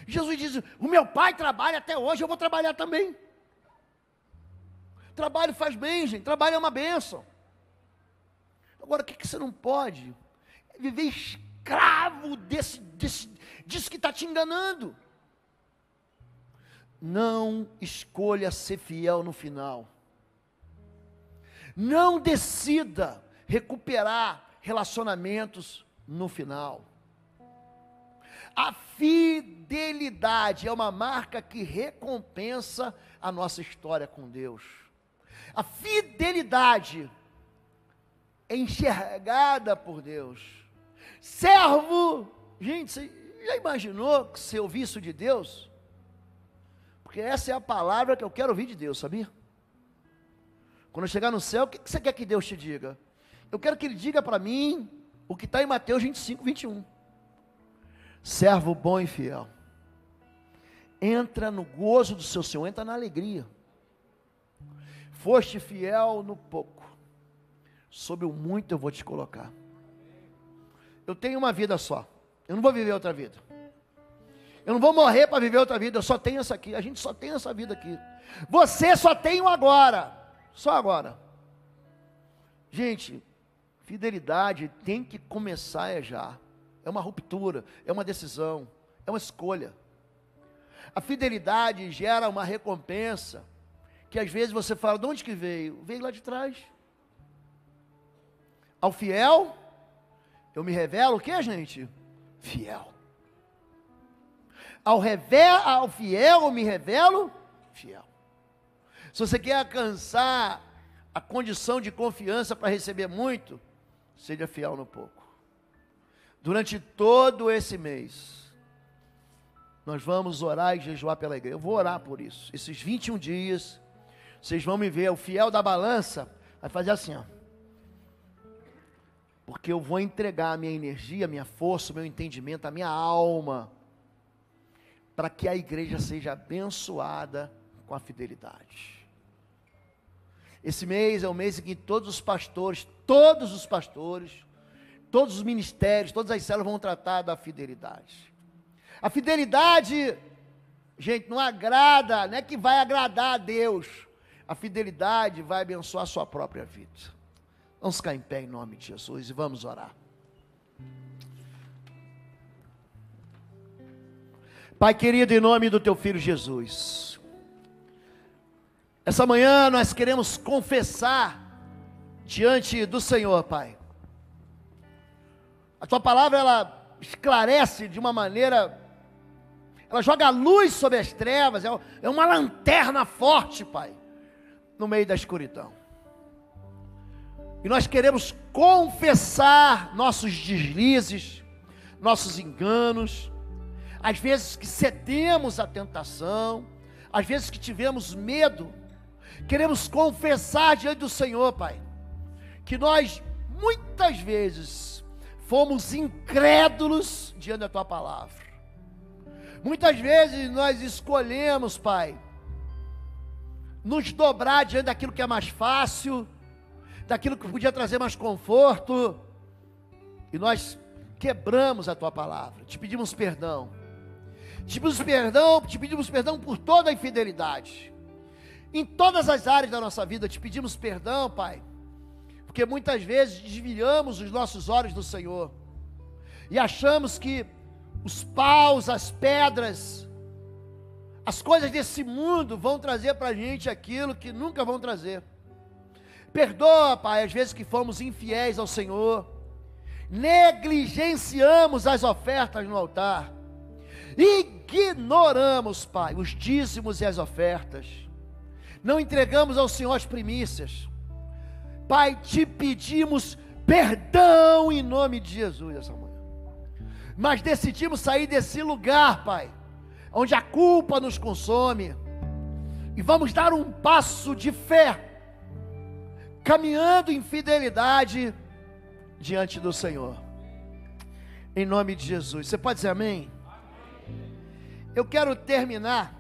S1: Jesus diz, o meu pai trabalha até hoje, eu vou trabalhar também. Trabalho faz bem, gente. Trabalho é uma bênção. Agora, o que você não pode? É viver escravo disso que está te enganando. Não escolha ser fiel no final. Não decida recuperar relacionamentos no final. A fidelidade é uma marca que recompensa a nossa história com Deus. A fidelidade é enxergada por Deus. Servo, gente, você já imaginou que você ouvir isso de Deus? Porque essa é a palavra que eu quero ouvir de Deus, sabia? Quando eu chegar no céu, o que você quer que Deus te diga? Eu quero que Ele diga para mim o que está em Mateus 25, 21. Servo bom e fiel. Entra no gozo do seu Senhor, entra na alegria. Foste fiel no pouco, sobre o muito eu vou te colocar. Eu tenho uma vida só, eu não vou viver outra vida. Eu não vou morrer para viver outra vida, eu só tenho essa aqui. A gente só tem essa vida aqui. Você só tem o agora. Só agora. Gente, fidelidade tem que começar já. É uma ruptura, é uma decisão, é uma escolha. A fidelidade gera uma recompensa, que às vezes você fala, de onde que veio? Veio lá de trás. Ao fiel, eu me revelo o que, gente? Fiel. Ao fiel eu me revelo fiel. Se você quer alcançar a condição de confiança para receber muito, seja fiel no pouco. Durante todo esse mês, nós vamos orar e jejuar pela igreja. Eu vou orar por isso. Esses 21 dias, Vocês vão me ver, o fiel da balança vai fazer assim, ó. Porque eu vou entregar a minha energia, a minha força, o meu entendimento, a minha alma, para que a igreja seja abençoada com a fidelidade. Esse mês é o mês em que todos os pastores, todos os ministérios, todas as células vão tratar da fidelidade. A fidelidade, gente, não agrada, não é que vai agradar a Deus. A fidelidade vai abençoar a sua própria vida. Vamos ficar em pé em nome de Jesus e vamos orar. Pai querido, em nome do teu Filho Jesus, essa manhã nós queremos confessar diante do Senhor, Pai. A tua palavra, ela esclarece de uma maneira, ela joga luz sobre as trevas, é uma lanterna forte, Pai, no meio da escuridão. E nós queremos confessar nossos deslizes, nossos enganos, às vezes que cedemos à tentação, às vezes que tivemos medo. Queremos confessar diante do Senhor, Pai, que nós muitas vezes fomos incrédulos diante da tua palavra. Muitas vezes nós escolhemos, Pai, nos dobrar diante daquilo que é mais fácil, daquilo que podia trazer mais conforto, e nós quebramos a tua palavra. Te pedimos perdão. Te pedimos perdão por toda a infidelidade. Em todas as áreas da nossa vida, te pedimos perdão, Pai, porque muitas vezes desviamos os nossos olhos do Senhor, e achamos que os paus, as pedras, as coisas desse mundo vão trazer para a gente aquilo que nunca vão trazer. Perdoa, Pai, às vezes que fomos infiéis ao Senhor, negligenciamos as ofertas no altar, ignoramos, Pai, os dízimos e as ofertas, não entregamos ao Senhor as primícias. Pai, te pedimos perdão em nome de Jesus essa manhã, mas decidimos sair desse lugar, Pai, onde a culpa nos consome, e vamos dar um passo de fé, caminhando em fidelidade diante do Senhor, em nome de Jesus. Você pode dizer amém? Eu quero terminar,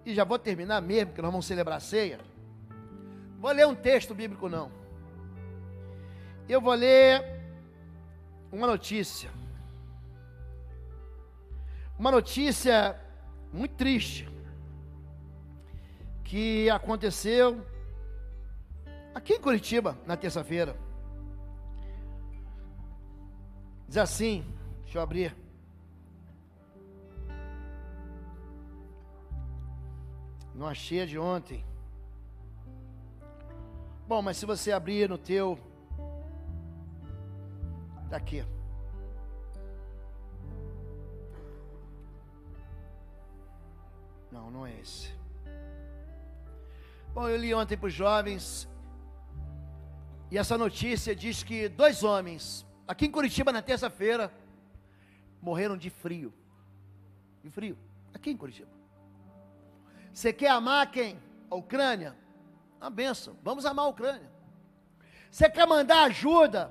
S1: e já vou terminar mesmo, porque nós vamos celebrar a ceia. Vou ler um texto bíblico não, eu vou ler uma notícia muito triste, que aconteceu aqui em Curitiba, na terça-feira. Diz assim, deixa eu abrir. Não achei a de ontem. Bom, mas se você abrir no teu, daqui. Não, não é esse. Bom, eu li ontem para os jovens, e essa notícia diz que 2 homens, aqui em Curitiba na terça-feira, morreram de frio. De frio, aqui em Curitiba. Você quer amar quem? A Ucrânia? Uma bênção, vamos amar a Ucrânia. Você quer mandar ajuda?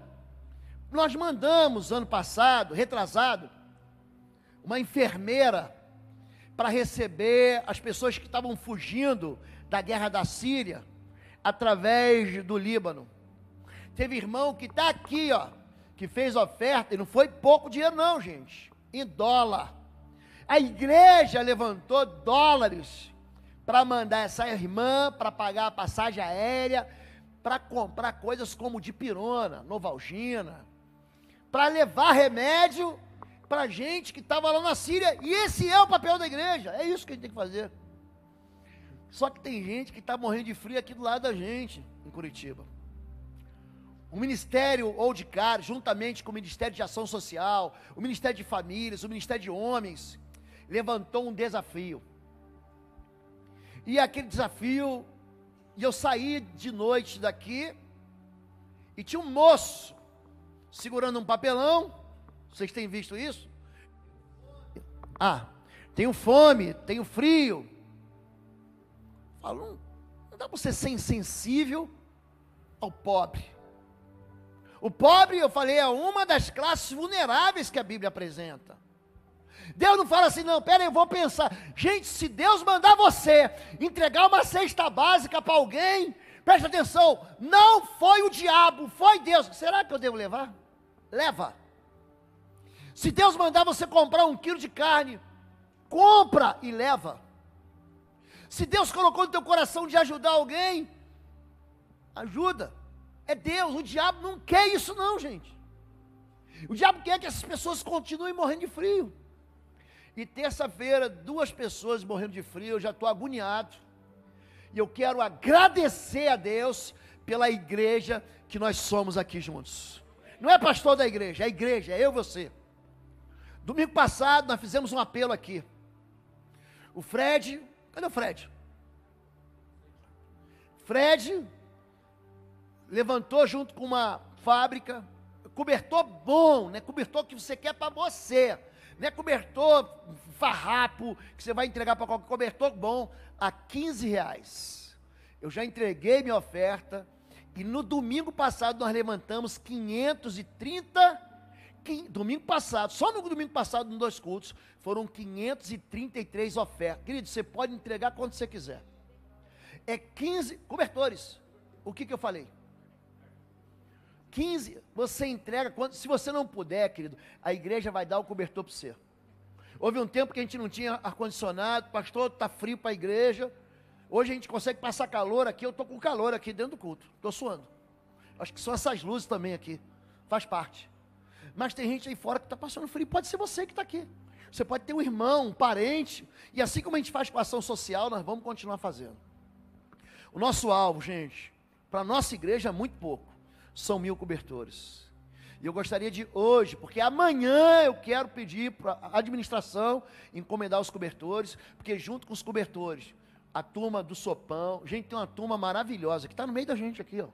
S1: Nós mandamos ano passado, retrasado, uma enfermeira para receber as pessoas que estavam fugindo da guerra da Síria, através do Líbano. Teve irmão que está aqui, ó, que fez oferta, e não foi pouco dinheiro não, gente, em dólar. A igreja levantou dólares para mandar essa irmã, para pagar a passagem aérea, para comprar coisas como dipirona, novalgina, para levar remédio para gente que estava lá na Síria. E esse é o papel da igreja, é isso que a gente tem que fazer. Só que tem gente que está morrendo de frio aqui do lado da gente, em Curitiba. O Ministério Old Car, juntamente com o Ministério de Ação Social, o Ministério de Famílias, o Ministério de Homens, levantou um desafio. E aquele desafio, e eu saí de noite daqui, e tinha um moço segurando um papelão. Vocês têm visto isso? Tenho fome, tenho frio. Falo, dá para você ser insensível ao pobre. O pobre, eu falei, é uma das classes vulneráveis que a Bíblia apresenta. Deus não fala assim, não, pera aí, eu vou pensar. Gente, se Deus mandar você entregar uma cesta básica para alguém, presta atenção, não foi o diabo, foi Deus. Será que eu devo levar? Leva. Se Deus mandar você comprar 1 quilo de carne, compra e leva. Se Deus colocou no teu coração de ajudar alguém, ajuda. É Deus, o diabo não quer isso não, gente. O diabo quer que essas pessoas continuem morrendo de frio. E terça-feira, 2 pessoas morrendo de frio, eu já estou agoniado. E eu quero agradecer a Deus pela igreja que nós somos aqui juntos. Não é pastor da igreja, é a igreja, é eu e você. Domingo passado nós fizemos um apelo aqui. O Fred, cadê o Fred? Fred levantou junto com uma fábrica, cobertor bom, né? Cobertor que você quer para você. Não é cobertor farrapo, que você vai entregar para qualquer cobertor bom, a R$15. Eu já entreguei minha oferta, e no domingo passado nós levantamos 530, domingo passado, só no domingo passado, nos 2 cultos, foram 533 ofertas. Querido, você pode entregar quanto você quiser. É 15 cobertores. O que eu falei? 15, você entrega, se você não puder, querido, a igreja vai dar o cobertor para você. Houve um tempo que a gente não tinha ar-condicionado, pastor, está frio para a igreja, hoje a gente consegue passar calor aqui, eu estou com calor aqui dentro do culto, estou suando. Acho que são essas luzes também aqui, faz parte. Mas tem gente aí fora que está passando frio, pode ser você que está aqui. Você pode ter um irmão, um parente, e assim como a gente faz com a ação social, nós vamos continuar fazendo. O nosso alvo, gente, para a nossa igreja é muito pouco. São 1000 cobertores. E eu gostaria de hoje, porque amanhã eu quero pedir para a administração encomendar os cobertores, porque junto com os cobertores, a turma do sopão, gente, tem uma turma maravilhosa, que está no meio da gente aqui, ó,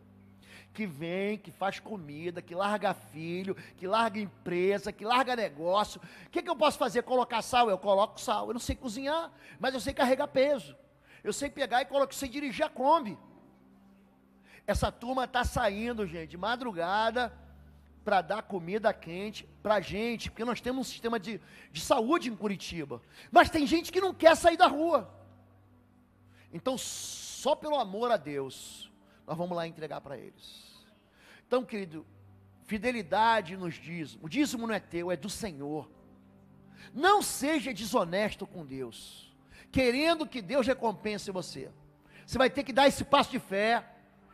S1: que vem, que faz comida, que larga filho, que larga empresa, que larga negócio. O que eu posso fazer? Colocar sal? Eu coloco sal. Eu não sei cozinhar, mas eu sei carregar peso. Eu sei pegar e colocar, sei dirigir a Kombi. Essa turma está saindo, gente, de madrugada, para dar comida quente para a gente, porque nós temos um sistema de saúde em Curitiba, mas tem gente que não quer sair da rua. Então, só pelo amor a Deus, nós vamos lá entregar para eles. Então, querido, fidelidade nos dízimos. O dízimo não é teu, é do Senhor. Não seja desonesto com Deus, querendo que Deus recompense você. Você vai ter que dar esse passo de fé.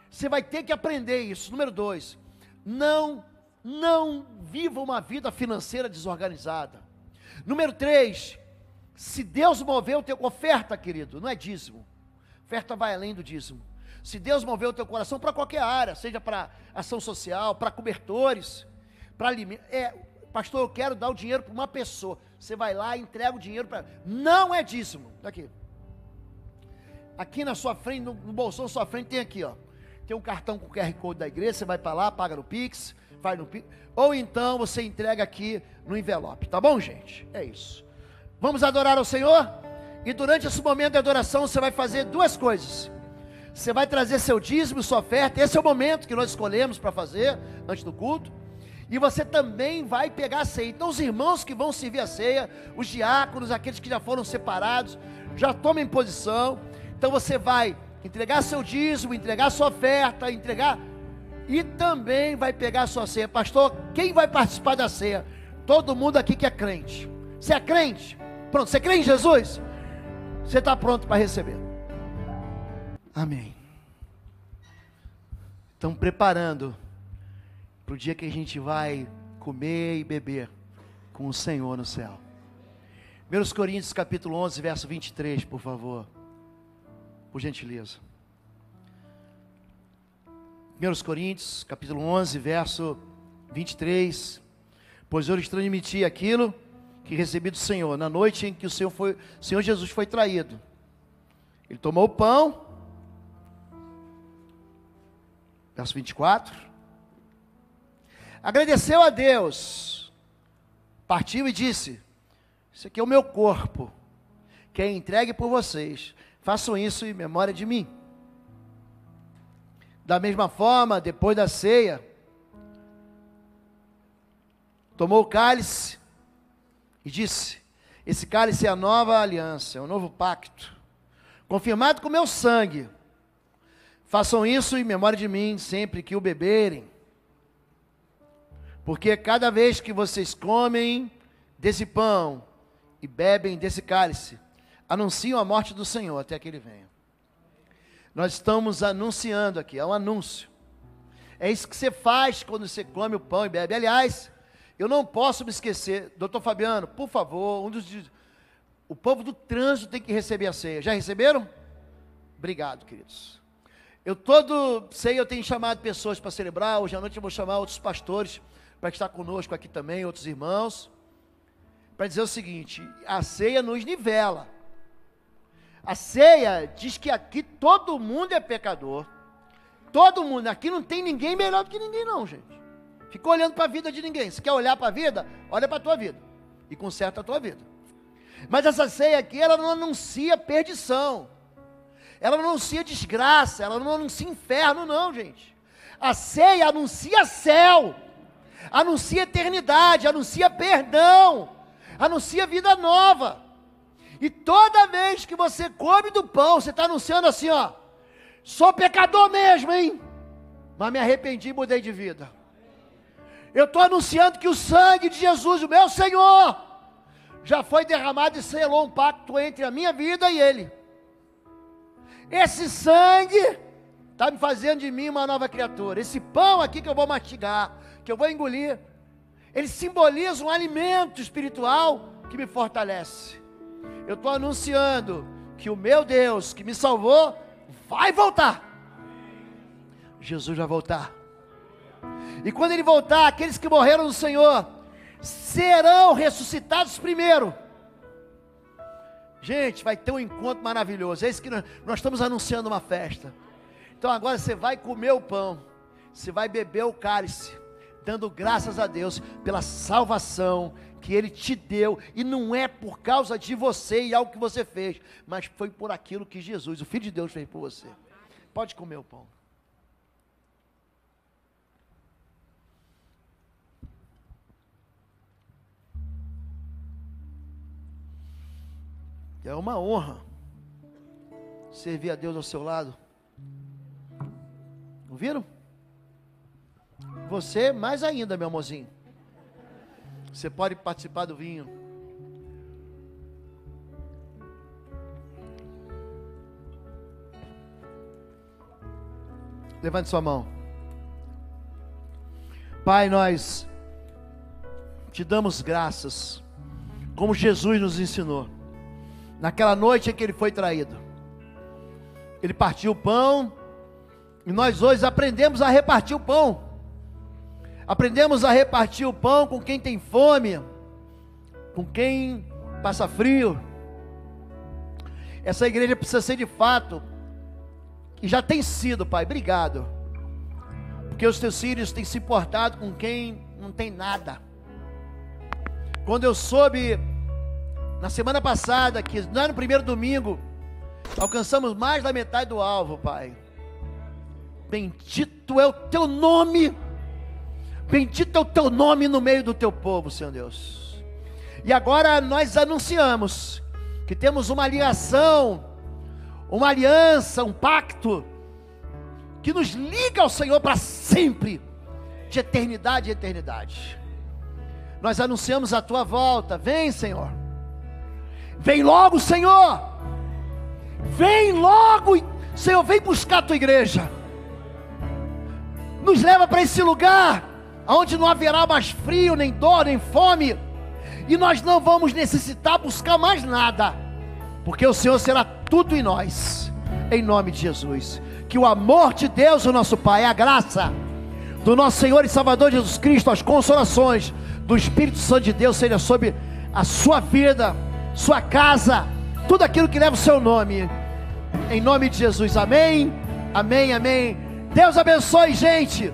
S1: Você vai ter que aprender isso. Número 2, não viva uma vida financeira desorganizada. Número 3, se Deus mover o teu oferta, querido, não é dízimo. Oferta vai além do dízimo. Se Deus mover o teu coração para qualquer área, seja para ação social, para cobertores, para alimentos, pastor, eu quero dar o dinheiro para uma pessoa. Você vai lá e entrega o dinheiro para ela. Não é dízimo. Aqui na sua frente, no bolsão da sua frente, tem aqui, ó. Tem um cartão com o QR Code da igreja, você vai para lá, paga no Pix, faz no Pix, ou então você entrega aqui no envelope, tá bom, gente? É isso. Vamos adorar ao Senhor? E durante esse momento de adoração, você vai fazer 2 coisas. Você vai trazer seu dízimo, sua oferta, esse é o momento que nós escolhemos para fazer, antes do culto. E você também vai pegar a ceia. Então os irmãos que vão servir a ceia, os diáconos, aqueles que já foram separados, já tomem posição. Então você vai entregar seu dízimo, entregar sua oferta, e também vai pegar a sua ceia. Pastor, quem vai participar da ceia? Todo mundo aqui que é crente. Você é crente? Pronto, você crê em Jesus? Você está pronto para receber. Amém. Estão preparando para o dia que a gente vai comer e beber com o Senhor no céu. 1 Coríntios capítulo 11, verso 23, por favor. Por gentileza. 1 Coríntios, capítulo 11, verso 23. Pois eu lhes transmiti aquilo que recebi do Senhor, na noite em que o Senhor Jesus foi traído. Ele tomou o pão, verso 24, agradeceu a Deus, partiu e disse: isso aqui é o meu corpo, que é entregue por vocês, façam isso em memória de mim. Da mesma forma, depois da ceia, tomou o cálice e disse: esse cálice é a nova aliança, é um novo pacto, confirmado com meu sangue. Façam isso em memória de mim, sempre que o beberem. Porque cada vez que vocês comem desse pão e bebem desse cálice, anunciam a morte do Senhor até que Ele venha. Nós estamos anunciando aqui, é um anúncio. É isso que você faz quando você come o pão e bebe. Aliás, eu não posso me esquecer, doutor Fabiano, por favor, o povo do trânsito tem que receber a ceia. Já receberam? Obrigado, queridos. Eu tenho chamado pessoas para celebrar. Hoje à noite eu vou chamar outros pastores para estar conosco aqui também, outros irmãos, para dizer o seguinte: a ceia nos nivela. A ceia diz que aqui todo mundo é pecador. Todo mundo, aqui não tem ninguém melhor do que ninguém não, gente. Fica olhando para a vida de ninguém. Se quer olhar para a vida, olha para a tua vida e conserta a tua vida. Mas essa ceia aqui, ela não anuncia perdição, ela não anuncia desgraça, ela não anuncia inferno não, gente. A ceia anuncia céu, anuncia eternidade, anuncia perdão, anuncia vida nova. E toda vez que você come do pão, você está anunciando assim, ó: sou pecador mesmo, hein? Mas me arrependi e mudei de vida. Eu estou anunciando que o sangue de Jesus, o meu Senhor, já foi derramado e selou um pacto entre a minha vida e Ele. Esse sangue está me fazendo de mim uma nova criatura. Esse pão aqui que eu vou mastigar, que eu vou engolir, ele simboliza um alimento espiritual que me fortalece. Eu estou anunciando que o meu Deus, que me salvou, vai voltar. Jesus vai voltar. E quando Ele voltar, aqueles que morreram no Senhor serão ressuscitados primeiro. Gente, vai ter um encontro maravilhoso. É isso que nós estamos anunciando, uma festa. Então agora você vai comer o pão, você vai beber o cálice, dando graças a Deus pela salvação que Ele te deu. E não é por causa de você e algo que você fez, mas foi por aquilo que Jesus, o Filho de Deus, fez por você. Pode comer o pão. É uma honra servir a Deus ao seu lado. Ouviram? Você mais ainda, meu amorzinho. Você pode participar do vinho. Levante sua mão. Pai, nós te damos graças, como Jesus nos ensinou. Naquela noite em que Ele foi traído, Ele partiu o pão, e nós hoje aprendemos a repartir o pão. Aprendemos a repartir o pão com quem tem fome, com quem passa frio. Essa igreja precisa ser de fato, e já tem sido, Pai, obrigado, porque os teus filhos têm se importado com quem não tem nada. Quando eu soube, na semana passada, que no primeiro domingo, alcançamos mais da metade do alvo, Pai. Bendito é o teu nome, bendito é o teu nome no meio do teu povo, Senhor Deus. E agora nós anunciamos que temos uma ligação, uma aliança, um pacto, que nos liga ao Senhor para sempre, de eternidade em eternidade. Nós anunciamos a tua volta. Vem, Senhor. Vem logo, Senhor. Vem logo, Senhor, vem buscar a tua igreja. Nos leva para esse lugar onde não haverá mais frio, nem dor, nem fome, e nós não vamos necessitar buscar mais nada, porque o Senhor será tudo em nós, em nome de Jesus. Que o amor de Deus, o nosso Pai, a graça do nosso Senhor e Salvador Jesus Cristo, as consolações do Espírito Santo de Deus seja sobre a sua vida, sua casa, tudo aquilo que leva o seu nome, em nome de Jesus. Amém, amém, amém. Deus abençoe, gente.